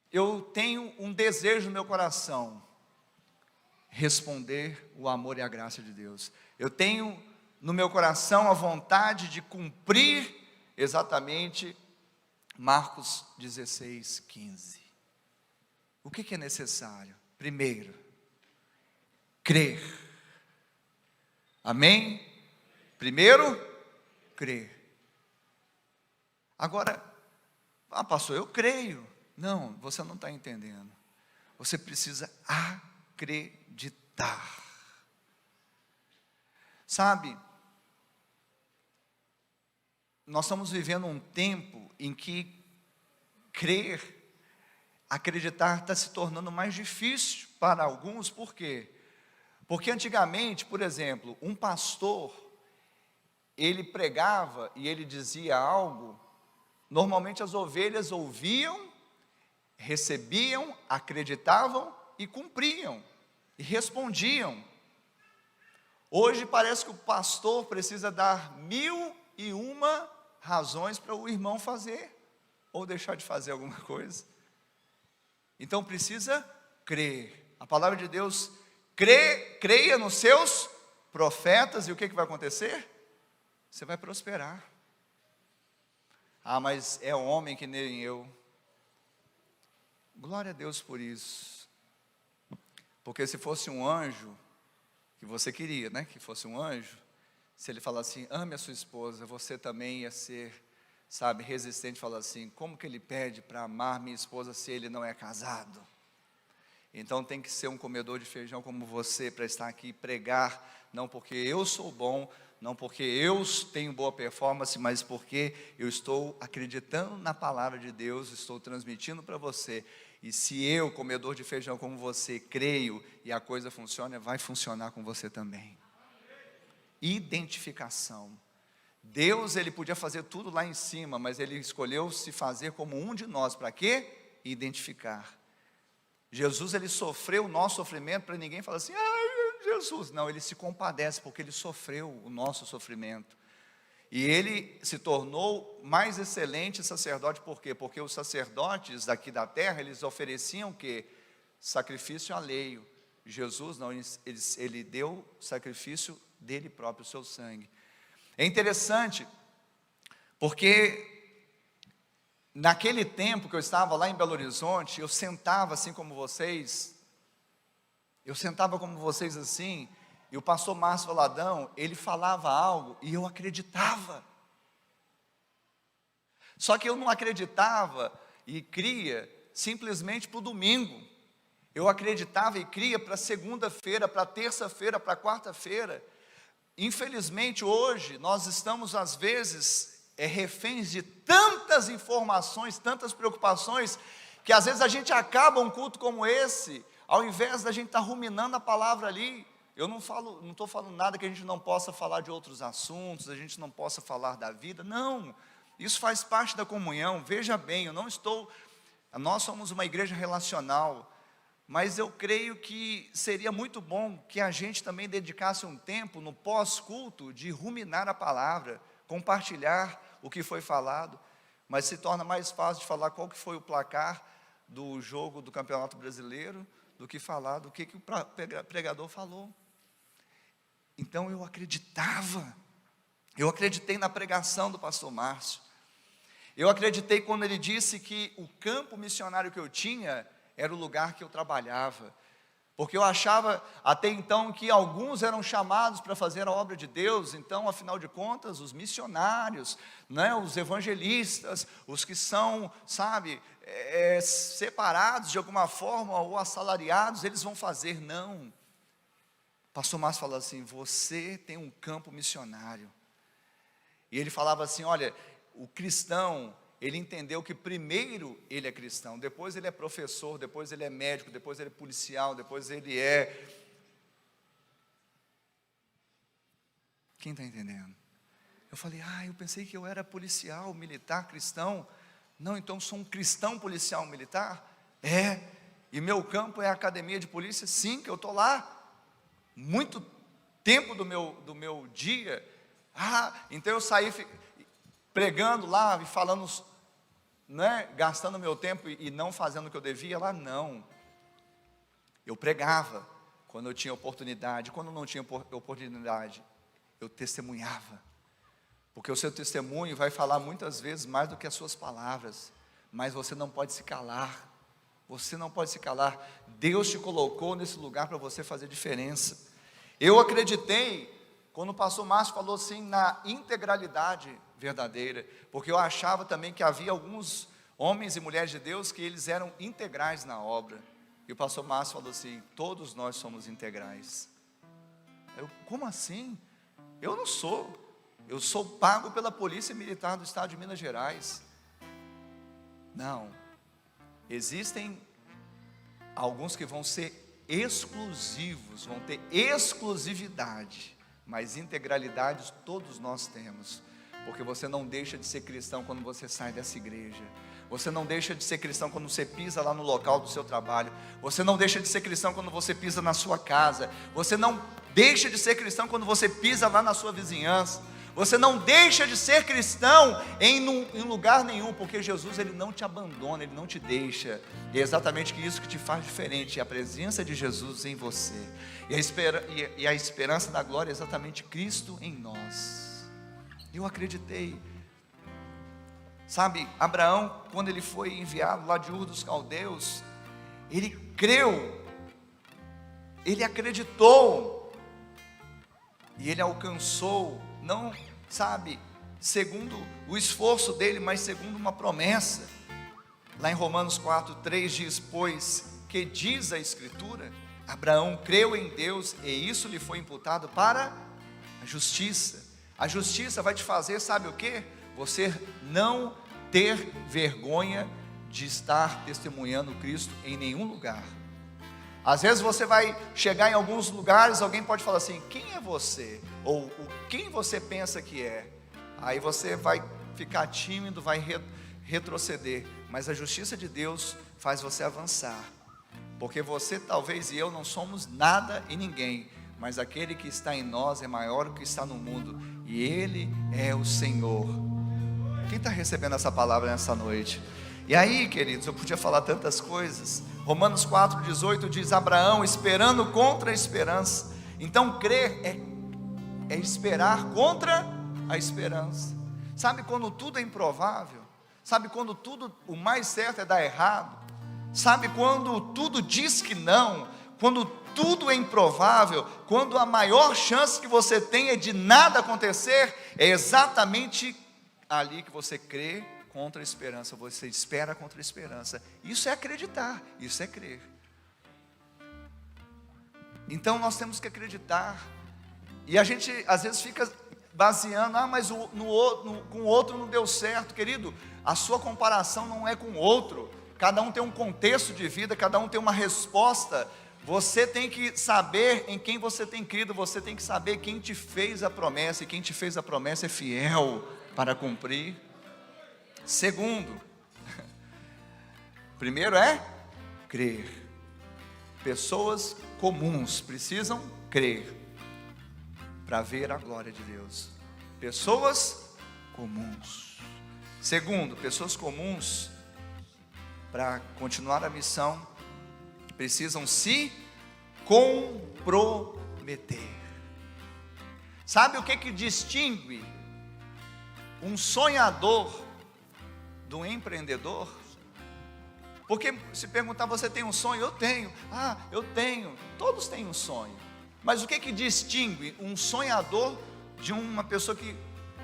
Eu tenho um desejo no meu coração, responder o amor e a graça de Deus. Eu tenho no meu coração a vontade de cumprir exatamente Marcos 16, 15. O que é necessário? Primeiro, crer. Amém? Primeiro, crer. Agora, pastor, eu creio. Não, você não está entendendo. Você precisa acreditar. Sabe, nós estamos vivendo um tempo em que crer, acreditar está se tornando mais difícil para alguns. Por quê? Porque antigamente, por exemplo, um pastor, ele pregava e ele dizia algo, normalmente as ovelhas ouviam, recebiam, acreditavam e cumpriam, e respondiam. Hoje parece que o pastor precisa dar 1001 razões para o irmão fazer, ou deixar de fazer alguma coisa. Então precisa crer. A palavra de Deus, creia nos seus profetas, e o que vai acontecer? Você vai prosperar. Mas é um homem que nem eu. Glória a Deus por isso. Porque se fosse um anjo, que você queria, né? Que fosse um anjo, se ele falasse assim, ame a sua esposa, você também ia ser, resistente, falar assim, como que ele pede para amar minha esposa se ele não é casado? Então tem que ser um comedor de feijão como você, para estar aqui e pregar, não porque eu sou bom, não porque eu tenho boa performance, mas porque eu estou acreditando na palavra de Deus, estou transmitindo para você. E se eu, comedor de feijão como você, creio e a coisa funciona, vai funcionar com você também. Identificação. Deus, ele podia fazer tudo lá em cima, mas ele escolheu se fazer como um de nós. Para quê? Identificar. Jesus, ele sofreu o nosso sofrimento para ninguém falar assim, Jesus. Não, ele se compadece porque ele sofreu o nosso sofrimento. E ele se tornou mais excelente sacerdote, por quê? Porque os sacerdotes daqui da terra, eles ofereciam o quê? Sacrifício alheio. Jesus não, ele deu sacrifício dele próprio, o seu sangue. É interessante, porque naquele tempo que eu estava lá em Belo Horizonte, eu sentava assim como vocês, assim, e o pastor Márcio Valadão, ele falava algo e eu acreditava. Só que eu não acreditava e cria simplesmente para o domingo. Eu acreditava e cria para segunda-feira, para terça-feira, para quarta-feira. Infelizmente hoje nós estamos às vezes reféns de tantas informações, tantas preocupações, que às vezes a gente acaba um culto como esse, ao invés da gente estar ruminando a palavra ali. Eu não estou falando nada que a gente não possa falar de outros assuntos, a gente não possa falar da vida, não, isso faz parte da comunhão. Veja bem, nós somos uma igreja relacional, mas eu creio que seria muito bom que a gente também dedicasse um tempo no pós-culto de ruminar a palavra, compartilhar o que foi falado, mas se torna mais fácil de falar qual que foi o placar do jogo do Campeonato Brasileiro, do que falar do que o pregador falou. Então eu acreditei na pregação do pastor Márcio, eu acreditei quando ele disse que o campo missionário que eu tinha era o lugar que eu trabalhava, porque eu achava até então que alguns eram chamados para fazer a obra de Deus. Então, afinal de contas, os missionários, né, os evangelistas, os que são, separados de alguma forma ou assalariados, eles vão fazer. Não, o pastor Márcio falou assim: você tem um campo missionário. E ele falava assim: olha, o cristão, ele entendeu que primeiro ele é cristão, depois ele é professor, depois ele é médico, depois ele é policial, depois ele é... Quem está entendendo? Eu falei: eu pensei que eu era policial, militar, cristão. Não, então eu sou um cristão policial militar? E meu campo é a academia de polícia? Sim, que eu estou lá muito tempo do meu dia. Então eu saí pregando lá e falando, né, gastando meu tempo e não fazendo o que eu devia lá. Não, eu pregava quando eu tinha oportunidade. Quando não tinha oportunidade, eu testemunhava, porque o seu testemunho vai falar muitas vezes mais do que as suas palavras. Mas você não pode se calar, Deus te colocou nesse lugar para você fazer diferença. Eu acreditei quando o pastor Márcio falou assim, na integralidade verdadeira, porque eu achava também que havia alguns homens e mulheres de Deus que eles eram integrais na obra, e o pastor Márcio falou assim: todos nós somos integrais. Como assim? Eu não sou, eu sou pago pela Polícia Militar do Estado de Minas Gerais. Não, existem alguns que vão ser exclusivos, vão ter exclusividade, mas integralidade todos nós temos, porque você não deixa de ser cristão quando você sai dessa igreja, você não deixa de ser cristão quando você pisa lá no local do seu trabalho, você não deixa de ser cristão quando você pisa na sua casa, você não deixa de ser cristão quando você pisa lá na sua vizinhança, você não deixa de ser cristão em lugar nenhum, porque Jesus, ele não te abandona, ele não te deixa. E é exatamente isso que te faz diferente, é a presença de Jesus em você, e a esperança da glória é exatamente Cristo em nós. Eu acreditei. Sabe, Abraão, quando ele foi enviado lá de Ur dos Caldeus, ele creu, ele acreditou, e ele alcançou, não, segundo o esforço dele, mas segundo uma promessa. Lá em Romanos 4:3 diz: pois que diz a Escritura, Abraão creu em Deus, e isso lhe foi imputado para a justiça. A justiça vai te fazer, sabe o que? Você não ter vergonha de estar testemunhando Cristo em nenhum lugar. Às vezes você vai chegar em alguns lugares, alguém pode falar assim: quem é você? Ou quem você pensa que é? Aí você vai ficar tímido, vai retroceder. Mas a justiça de Deus faz você avançar, porque você, talvez, e eu não somos nada e ninguém, mas aquele que está em nós é maior do que está no mundo. e Ele é o Senhor. Quem está recebendo essa palavra nessa noite? E aí, queridos, eu podia falar tantas coisas. Romanos 4,18 diz: Abraão esperando contra a esperança. Então crer é esperar contra a esperança. Sabe quando tudo é improvável? Sabe quando tudo, o mais certo é dar errado? Sabe quando tudo diz que não? Quando tudo é improvável? Quando a maior chance que você tem é de nada acontecer? É exatamente ali que você crê contra a esperança, você espera contra a esperança. Isso é acreditar, isso é crer. Então nós temos que acreditar. E a gente às vezes fica baseando, mas com o outro não deu certo. Querido, a sua comparação não é com o outro. Cada um tem um contexto de vida, cada um tem uma resposta. Você tem que saber em quem você tem crido, você tem que saber quem te fez a promessa, e quem te fez a promessa é fiel para cumprir. Segundo, primeiro é crer. Pessoas comuns precisam crer para ver a glória de Deus. Pessoas comuns. Segundo, pessoas comuns, para continuar a missão, precisam se comprometer. Sabe o que distingue um sonhador do empreendedor? Porque se perguntar, você tem um sonho? Eu tenho. Eu tenho. Todos têm um sonho. Mas o que distingue um sonhador de uma pessoa que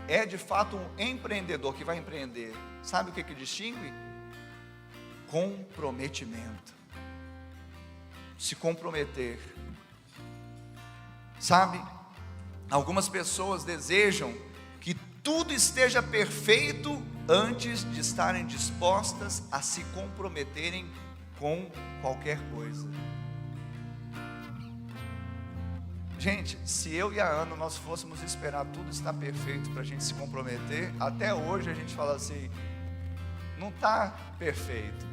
é de fato um empreendedor, que vai empreender? Sabe o que distingue? Comprometimento. Se comprometer. Sabe? Algumas pessoas desejam que tudo esteja perfeito antes de estarem dispostas a se comprometerem com qualquer coisa. Gente, se eu e a Ana nós fôssemos esperar tudo estar perfeito para a gente se comprometer, até hoje a gente fala assim, não está perfeito.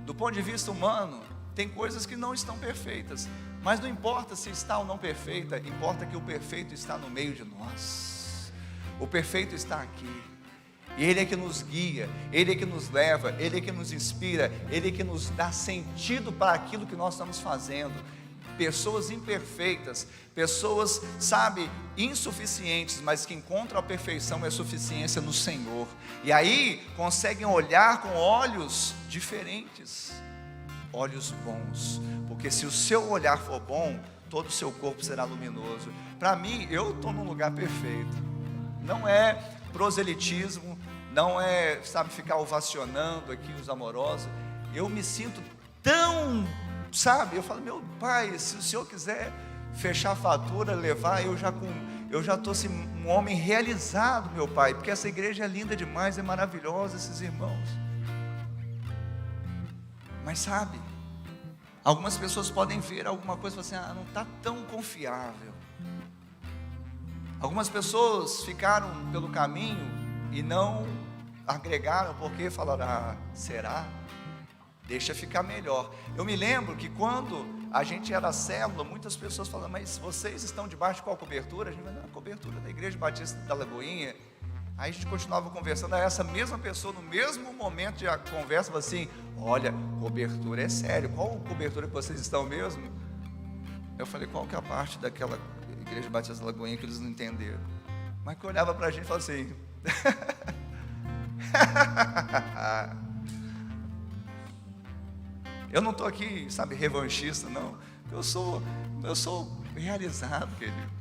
Do ponto de vista humano, tem coisas que não estão perfeitas, mas não importa se está ou não perfeita, importa que o perfeito está no meio de nós. O perfeito está aqui. E Ele é que nos guia, Ele é que nos leva, Ele é que nos inspira, Ele é que nos dá sentido para aquilo que nós estamos fazendo. Pessoas imperfeitas, pessoas, insuficientes, mas que encontram a perfeição e a suficiência no Senhor. E aí conseguem olhar com olhos diferentes, olhos bons, porque se o seu olhar for bom, todo o seu corpo será luminoso. Para mim, eu estou num lugar perfeito. Não é proselitismo, não é, ficar ovacionando aqui os amorosos. Eu me sinto tão, eu falo, meu Pai, se o Senhor quiser fechar a fatura, levar, eu já estou assim, um homem realizado, meu Pai, porque essa igreja é linda demais, é maravilhosa, esses irmãos. Mas algumas pessoas podem ver alguma coisa e falar assim, não está tão confiável. Algumas pessoas ficaram pelo caminho e não agregaram, porque falaram, será? Deixa ficar melhor. Eu me lembro que quando a gente era célula, muitas pessoas falavam, mas vocês estão debaixo de qual cobertura? A gente falou, a cobertura da Igreja Batista da Lagoinha. Aí a gente continuava conversando, aí essa mesma pessoa, no mesmo momento de conversa, falou assim, olha, cobertura é sério, qual cobertura que vocês estão mesmo? Eu falei, qual que é a parte daquela Igreja Batista da Lagoinha que eles não entenderam? Mas que olhava para a gente e falava assim, eu não estou aqui, revanchista, não. Eu sou realizado, querido.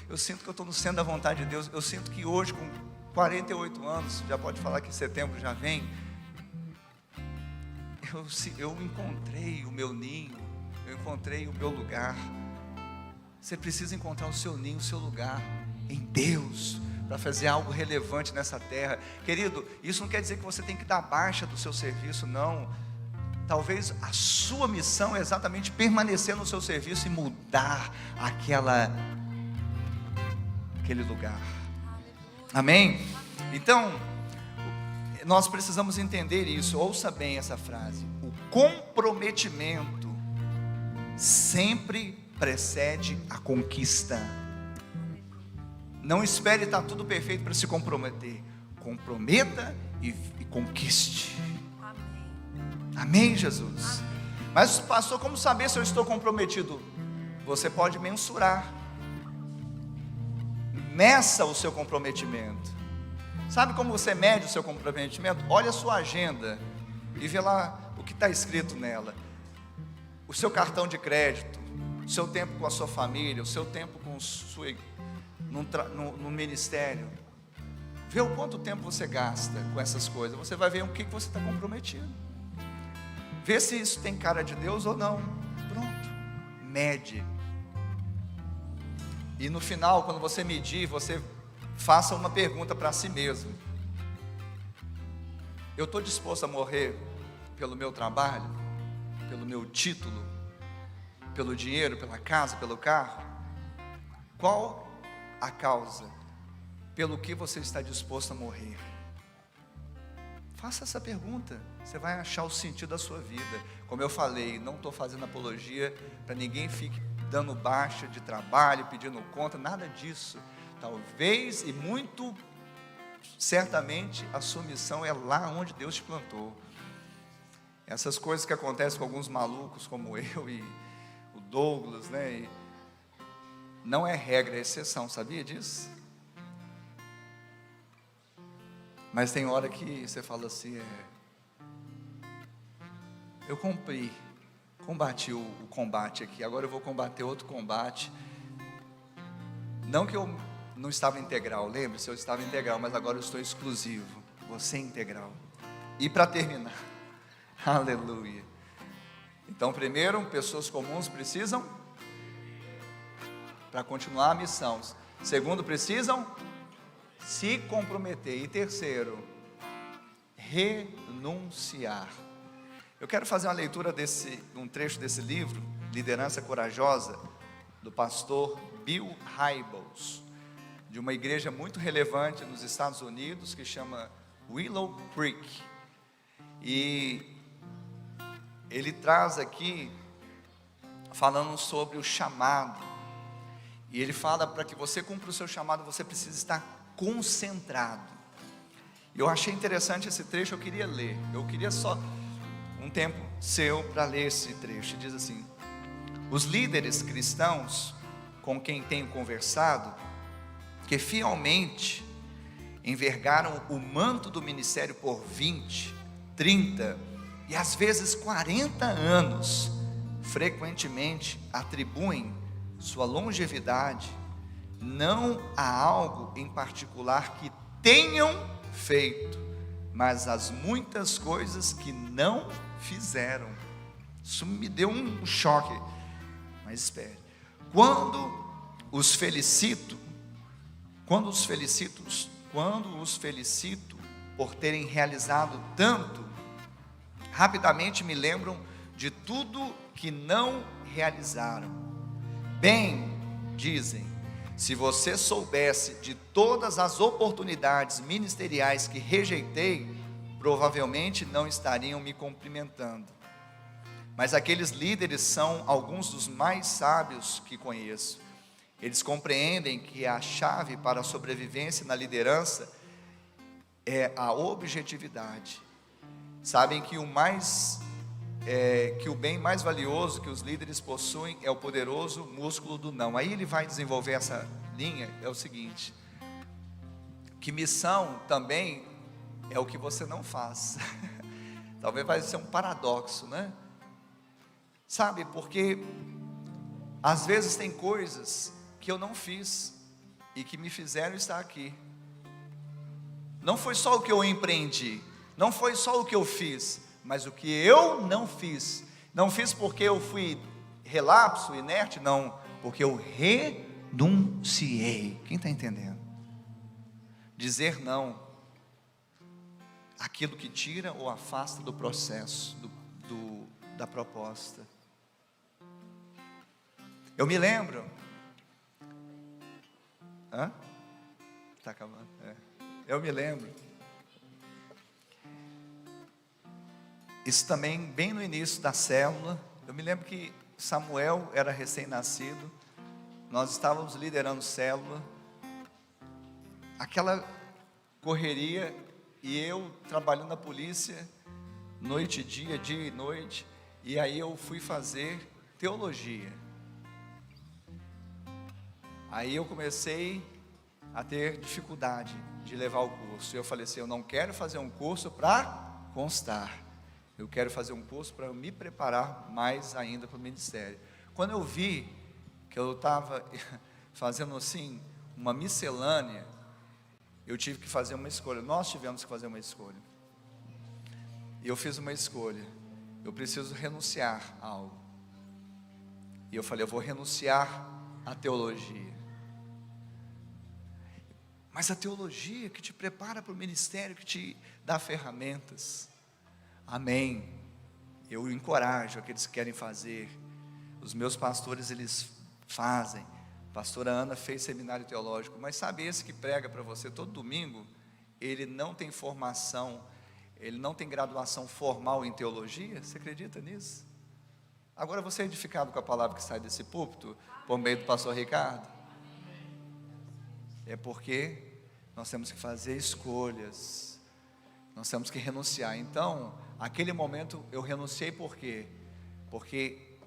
Eu sinto que eu estou no centro da vontade de Deus. Eu sinto que hoje, com 48 anos, já pode falar que setembro já vem, eu encontrei o meu ninho, eu encontrei o meu lugar. Você precisa encontrar o seu ninho, o seu lugar em Deus, para fazer algo relevante nessa terra. Querido, isso não quer dizer que você tem que dar baixa do seu serviço, não. Talvez a sua missão é exatamente permanecer no seu serviço e mudar aquele lugar. Amém? Então, nós precisamos entender isso. Ouça bem essa frase: o comprometimento sempre precede a conquista. Não espere estar tudo perfeito para se comprometer. Comprometa e conquiste. Amém, Jesus? Amém. Mas pastor, como saber se eu estou comprometido? Você pode mensurar. Meça o seu comprometimento. Sabe como você mede o seu comprometimento? Olha a sua agenda e vê lá o que está escrito nela. O seu cartão de crédito, o seu tempo com a sua família, o seu tempo com no ministério. Vê o quanto tempo você gasta com essas coisas. Você vai ver o que você está comprometido. Vê se isso tem cara de Deus ou não. Pronto, mede. E no final, quando você medir, você faça uma pergunta para si mesmo: eu estou disposto a morrer pelo meu trabalho, pelo meu título, pelo dinheiro, pela casa, pelo carro? Qual a causa pelo que você está disposto a morrer? Faça essa pergunta, você vai achar o sentido da sua vida. Como eu falei, não estou fazendo apologia para ninguém fique dando baixa de trabalho, pedindo conta, nada disso. Talvez e muito certamente a sua missão é lá onde Deus te plantou. Essas coisas que acontecem com alguns malucos como eu e o Douglas, né? Não é regra, é exceção, sabia disso? Mas tem hora que você fala assim, eu combati o combate aqui, agora eu vou combater outro combate. Não que eu não estava integral, lembre-se, eu estava integral, mas agora eu estou exclusivo, você integral. E para terminar, aleluia. Então, primeiro, pessoas comuns precisam, para continuar a missão. Segundo, precisam se comprometer. E terceiro, renunciar. Eu quero fazer uma leitura de um trecho desse livro, Liderança Corajosa, do pastor Bill Hybels, de uma igreja muito relevante nos Estados Unidos, que chama Willow Creek. E ele traz aqui, falando sobre o chamado. E ele fala, para que você cumpra o seu chamado, você precisa estar concentrado. Eu achei interessante esse trecho, eu queria ler. Eu queria só um tempo seu para ler esse trecho. Diz assim: os líderes cristãos com quem tenho conversado, que fielmente envergaram o manto do ministério por 20, 30 e às vezes 40 anos, frequentemente atribuem sua longevidade não a algo em particular que tenham feito, mas as muitas coisas que não fizeram. Isso me deu um choque. Mas espere, quando os felicito por terem realizado tanto, rapidamente me lembram de tudo que não realizaram. Bem, dizem, se você soubesse de todas as oportunidades ministeriais que rejeitei, provavelmente não estariam me cumprimentando. Mas aqueles líderes são alguns dos mais sábios que conheço. Eles compreendem que a chave para a sobrevivência na liderança é a objetividade. Sabem que o bem mais valioso que os líderes possuem é o poderoso músculo do não. Aí ele vai desenvolver essa linha, é o seguinte: que missão também é o que você não faz. Talvez vai ser um paradoxo, né? Sabe, porque às vezes tem coisas que eu não fiz e que me fizeram estar aqui. Não foi só o que eu empreendi, não foi só o que eu fiz, mas o que eu não fiz. Não fiz porque eu fui relapso, inerte, não, porque eu renunciei. Quem está entendendo? Dizer não aquilo que tira ou afasta do processo, da proposta. Eu me lembro. Está acabando? Eu me lembro. Isso também bem no início da célula. Eu me lembro que Samuel era recém-nascido. Nós estávamos liderando célula. aquela correria, e eu trabalhando na polícia, noite e dia e noite, e aí eu fui fazer teologia. Aí eu comecei a ter dificuldade de levar o curso. Eu falei assim, eu não quero fazer um curso para constar, eu quero fazer um curso para me preparar mais ainda para o ministério. Quando eu vi que eu estava fazendo assim, uma miscelânea, eu tive que fazer uma escolha. Nós tivemos que fazer uma escolha. E eu fiz uma escolha. Eu preciso renunciar a algo. E eu falei, eu vou renunciar à teologia. Mas a teologia que te prepara para o ministério, que te dá ferramentas. Amém. Eu encorajo aqueles que querem fazer. Os meus pastores, eles fazem. A pastora Ana fez seminário teológico. Mas sabe, esse que prega para você todo domingo, ele não tem formação, ele não tem graduação formal em teologia? Você acredita nisso? Agora você é edificado com a palavra que sai desse púlpito, por meio do pastor Ricardo? É porque nós temos que fazer escolhas, nós temos que renunciar. Então, aquele momento eu renunciei por quê? Porque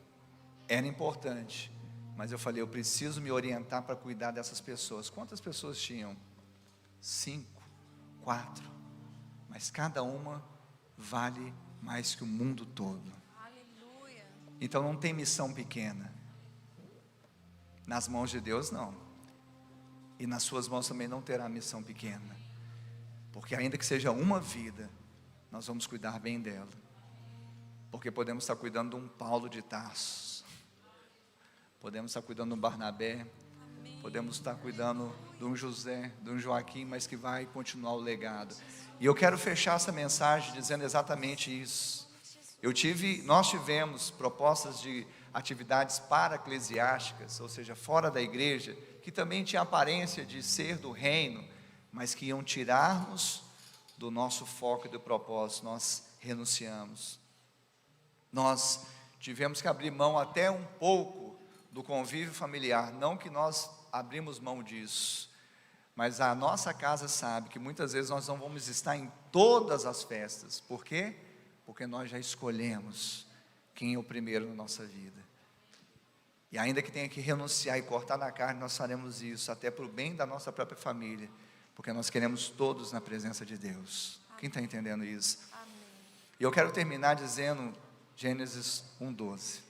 era importante, mas eu falei, eu preciso me orientar para cuidar dessas pessoas. Quantas pessoas tinham? 5, 4, mas cada uma vale mais que o mundo todo. Aleluia. Então não tem missão pequena, nas mãos de Deus não, e nas suas mãos também não terá missão pequena, porque ainda que seja uma vida, nós vamos cuidar bem dela, porque podemos estar cuidando de um Paulo de Tarso, podemos estar cuidando de um Barnabé, podemos estar cuidando de um José, de um Joaquim, mas que vai continuar o legado. E eu quero fechar essa mensagem dizendo exatamente isso. Nós tivemos propostas de atividades para-eclesiásticas, ou seja, fora da igreja, que também tinha aparência de ser do reino, mas que iam tirar-nos do nosso foco e do propósito. Nós renunciamos. Nós tivemos que abrir mão até um pouco do convívio familiar, não que nós abrimos mão disso, mas a nossa casa sabe que muitas vezes nós não vamos estar em todas as festas. Por quê? Porque nós já escolhemos quem é o primeiro na nossa vida, e ainda que tenha que renunciar e cortar na carne, nós faremos isso, até para o bem da nossa própria família, porque nós queremos todos na presença de Deus. Quem está entendendo isso? Amém. E eu quero terminar dizendo Gênesis 1:12.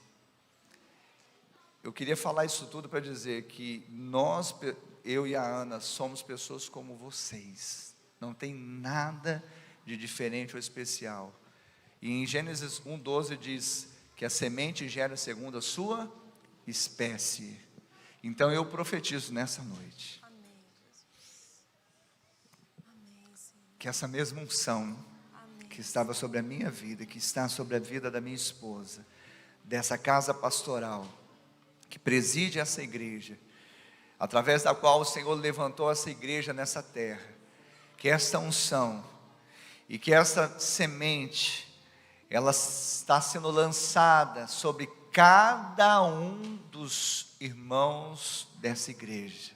Eu queria falar isso tudo para dizer que nós, eu e a Ana, somos pessoas como vocês, não tem nada de diferente ou especial. E em Gênesis 1:12 diz que a semente gera segundo a sua espécie. Então eu profetizo nessa noite, Amém, Jesus. Amém, Senhor. que essa mesma unção Amém. que estava sobre a minha vida, que está sobre a vida da minha esposa, dessa casa pastoral, que preside essa igreja, através da qual o Senhor levantou essa igreja nessa terra, que esta unção e que essa semente, ela está sendo lançada sobre cada um dos irmãos dessa igreja,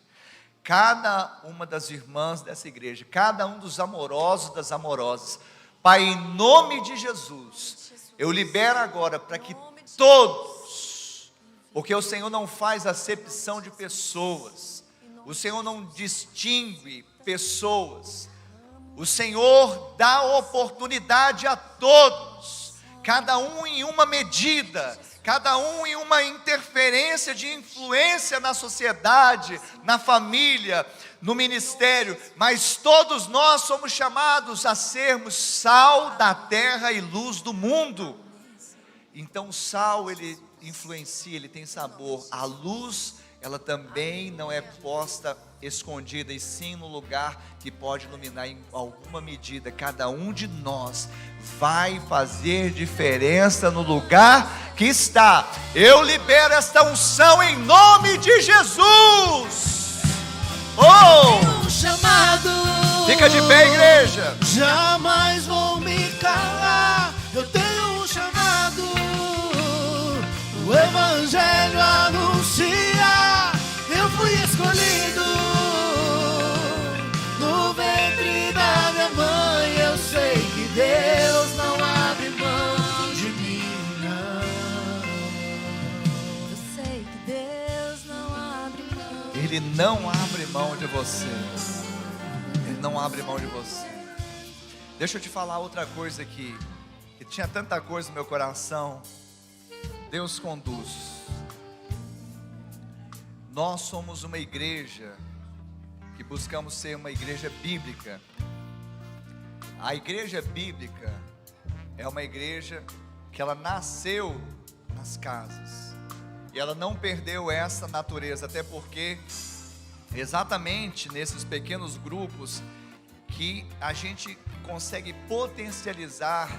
cada uma das irmãs dessa igreja, cada um dos amorosos, das amorosas. Pai, em nome de Jesus, eu libero agora para que todos, porque o Senhor não faz acepção de pessoas, o Senhor não distingue pessoas, o Senhor dá oportunidade a todos, cada um em uma medida, cada um em uma interferência de influência na sociedade, na família, no ministério, mas todos nós somos chamados a sermos sal da terra e luz do mundo. Então o sal, ele influencia, ele tem sabor. A luz, ela também não é posta escondida, e sim no lugar que pode iluminar em alguma medida. Cada um de nós vai fazer diferença no lugar que está. Eu libero esta unção em nome de Jesus. Oh! Chamado, Fica de pé, igreja. jamais vou me calar. Eu tenho um chamado, o evangelho anuncia. Eu fui escolhido Ele não abre mão de você. Ele não abre mão de você. Deixa eu te falar outra coisa aqui, que tinha tanta coisa no meu coração. Deus conduz. Nós somos uma igreja que buscamos ser uma igreja bíblica. A igreja bíblica é uma igreja que ela nasceu nas casas. E ela não perdeu essa natureza, até porque exatamente nesses pequenos grupos que a gente consegue potencializar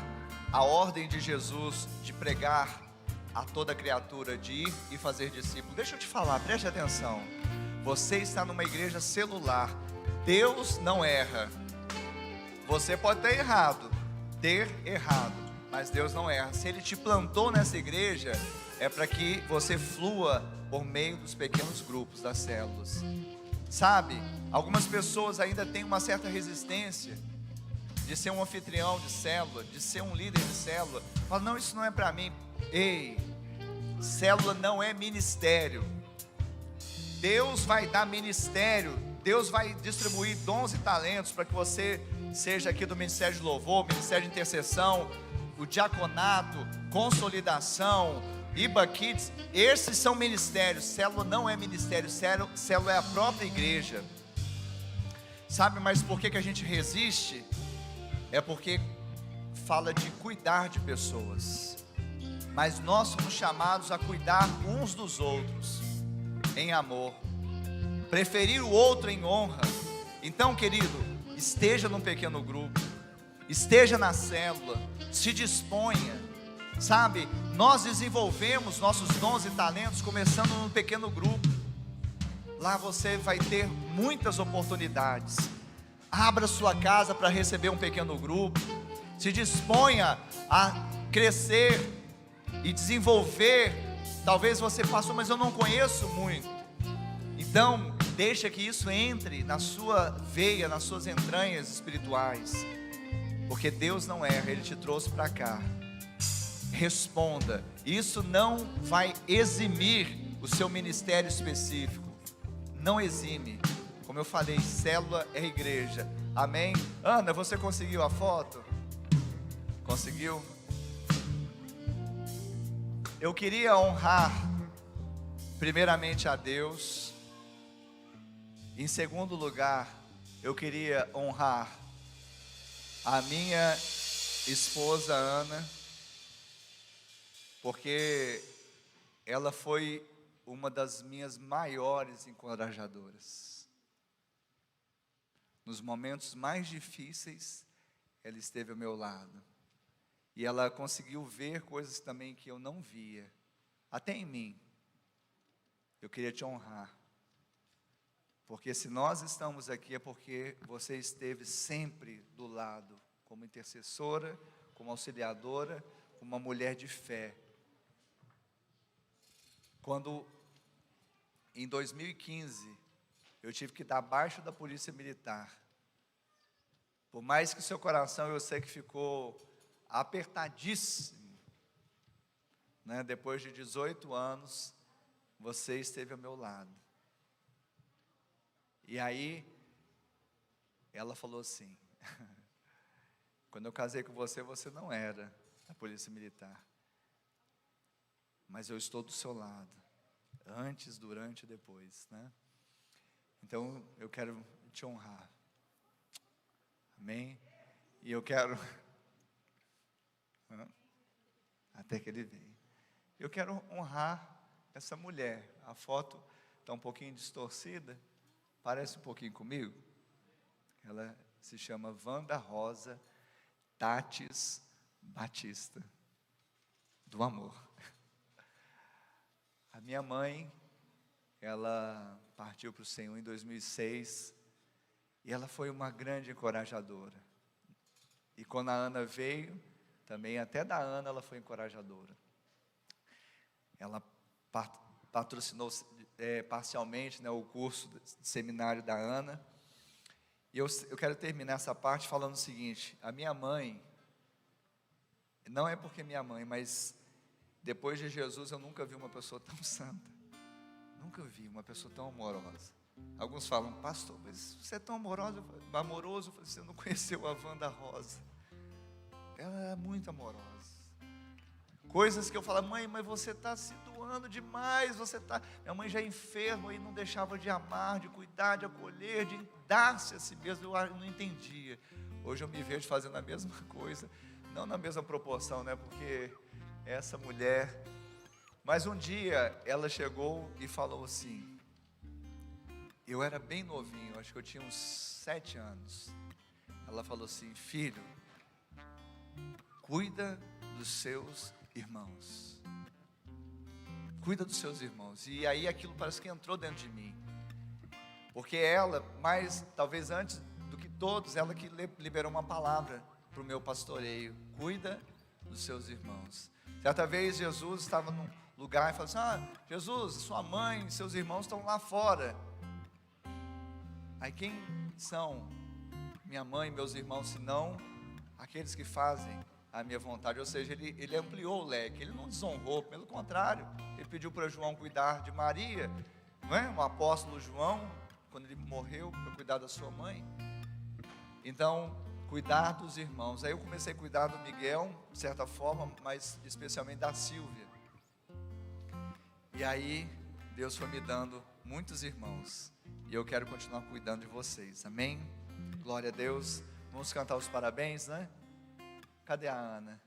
a ordem de Jesus de pregar a toda criatura, de ir e fazer discípulos. Deixa eu te falar, preste atenção. Você está numa igreja celular. Deus não erra. Você pode ter errado, mas Deus não erra. Se Ele te plantou nessa igreja, é para que você flua por meio dos pequenos grupos, das células. Sabe, algumas pessoas ainda têm uma certa resistência de ser um anfitrião de célula, de ser um líder de célula. Fala, não, isso não é para mim. Ei, célula não é ministério. Deus vai dar ministério, Deus vai distribuir dons e talentos para que você seja aqui do Ministério de Louvor, Ministério de Intercessão, o diaconato, consolidação, Iba Kids. Esses são ministérios. Célula não é ministério, célula é a própria igreja. Sabe, mas por que a gente resiste? É porque fala de cuidar de pessoas. Mas nós somos chamados a cuidar uns dos outros em amor, preferir o outro em honra. Então, querido, esteja num pequeno grupo, esteja na célula, se disponha. Sabe, nós desenvolvemos nossos dons e talentos começando num pequeno grupo. Lá você vai ter muitas oportunidades. Abra sua casa para receber um pequeno grupo. Se disponha a crescer e desenvolver. Talvez você passou, mas eu não conheço muito. Então, deixa que isso entre na sua veia, nas suas entranhas espirituais. Porque Deus não erra, Ele te trouxe para cá. Responda. Isso não vai eximir o seu ministério específico. Não exime. Como eu falei, célula é igreja. Amém? Ana, você conseguiu a foto? Conseguiu? Eu queria honrar primeiramente a Deus. Em segundo lugar, eu queria honrar a minha esposa Ana, porque ela foi uma das minhas maiores encorajadoras. Nos momentos mais difíceis, ela esteve ao meu lado. E ela conseguiu ver coisas também que eu não via, até em mim. Eu queria te honrar, porque se nós estamos aqui é porque você esteve sempre do lado, como intercessora, como auxiliadora, como uma mulher de fé. Quando em 2015 eu tive que dar baixa da polícia militar, por mais que seu coração eu sei que ficou apertadíssimo, né? Depois de 18 anos, você esteve ao meu lado. E aí, ela falou assim, quando eu casei com você, você não era da polícia militar, mas eu estou do seu lado, antes, durante e depois, né? Então, eu quero te honrar, amém? E eu quero, até que ele vem, eu quero honrar essa mulher. A foto está um pouquinho distorcida, parece um pouquinho comigo. Ela se chama Wanda Rosa Tatis Batista, do amor. A minha mãe, ela partiu para o Senhor em 2006, e ela foi uma grande encorajadora. E quando a Ana veio, também até da Ana ela foi encorajadora. Ela patrocinou parcialmente, né, o curso de seminário da Ana. E eu quero terminar essa parte falando o seguinte: a minha mãe, não é porque minha mãe, mas depois de Jesus eu nunca vi uma pessoa tão santa. Nunca vi uma pessoa tão amorosa. Alguns falam, pastor, mas você é tão amoroso. Eu falei, você não conheceu a Wanda Rosa. Ela é muito amorosa. Coisas que eu falo, mãe, mas você está se doando demais. Minha mãe já é enferma e não deixava de amar, de cuidar, de acolher, de dar-se a si mesma. Eu não entendia. Hoje eu me vejo fazendo a mesma coisa. Não na mesma proporção, né? Porque essa mulher... Mas um dia ela chegou e falou assim, eu era bem novinho, acho que eu tinha uns 7 anos. Ela falou assim, filho, cuida dos seus irmãos. Cuida dos seus irmãos. E aí aquilo parece que entrou dentro de mim. Porque ela, mais talvez antes do que todos, ela que liberou uma palavra para o meu pastoreio. Cuida dos seus irmãos. Certa vez Jesus estava num lugar e falou assim, Jesus, sua mãe, seus irmãos estão lá fora. Aí quem são minha mãe e meus irmãos, senão aqueles que fazem a minha vontade? Ou seja, ele ampliou o leque, ele não desonrou, pelo contrário, ele pediu para João cuidar de Maria, não é? O apóstolo João, quando ele morreu, para cuidar da sua mãe. Então, cuidar dos irmãos. Aí eu comecei a cuidar do Miguel, de certa forma, mas especialmente da Silvia. E aí, Deus foi me dando muitos irmãos. E eu quero continuar cuidando de vocês. Amém? Glória a Deus. Vamos cantar os parabéns, né? Cadê a Ana?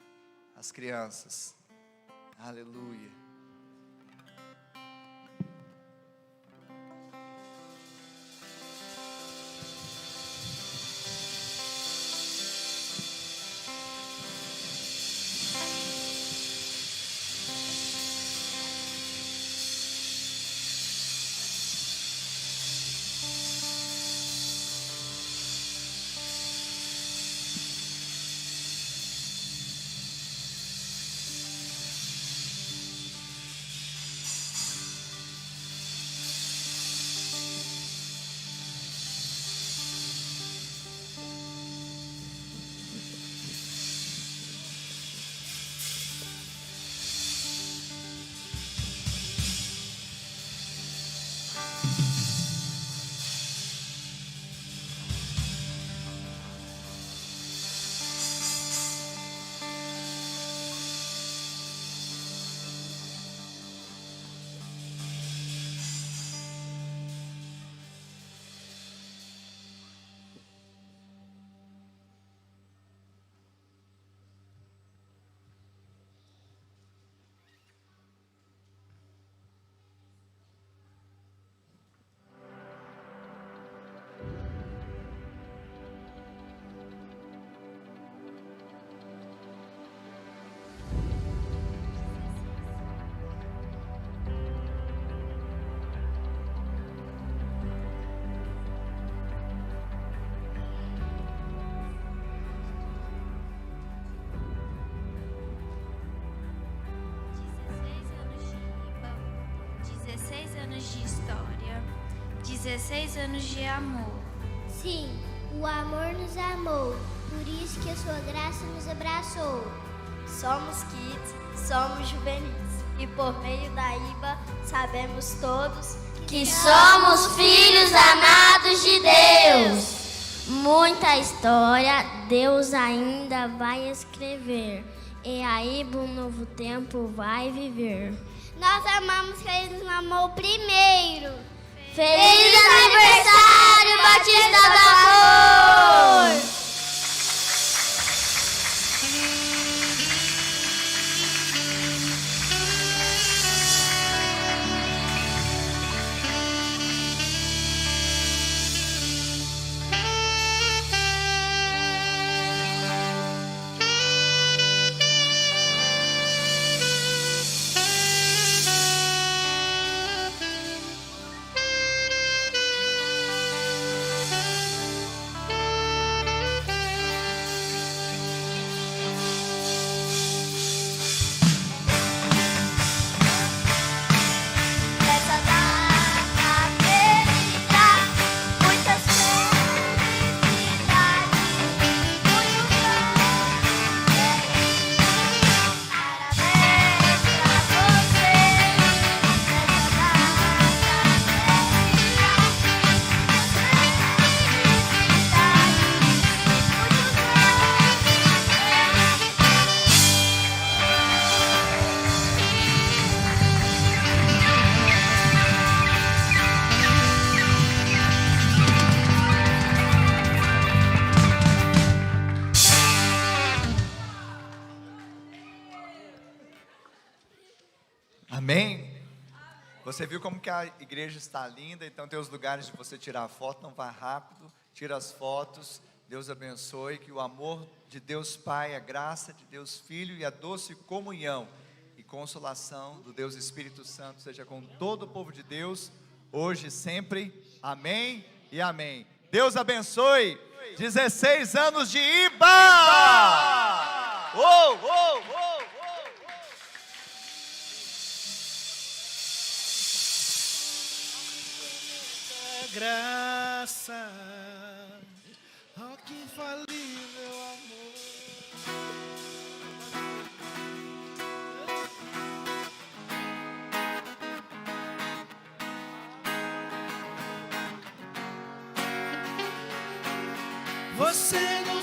As crianças. Aleluia. De história, 16 anos de amor. Sim, o amor nos amou, por isso que a sua graça nos abraçou. Somos kids, somos juvenis, e por meio da IBA sabemos todos que somos filhos amados de Deus. Muita história Deus ainda vai escrever, e a IBA um novo tempo vai viver. Nós amamos que Ele nos amou primeiro. Feliz aniversário, Batista do Amor! Amém? Você viu como que a igreja está linda, então tem os lugares de você tirar foto, não vá rápido, tira as fotos. Deus abençoe, que o amor de Deus Pai, a graça de Deus Filho e a doce comunhão e consolação do Deus Espírito Santo seja com todo o povo de Deus, hoje e sempre. Amém e amém. Deus abençoe. 16 anos de IBA! Uou, uou, uou! Graça, ó que infalível amor. Você não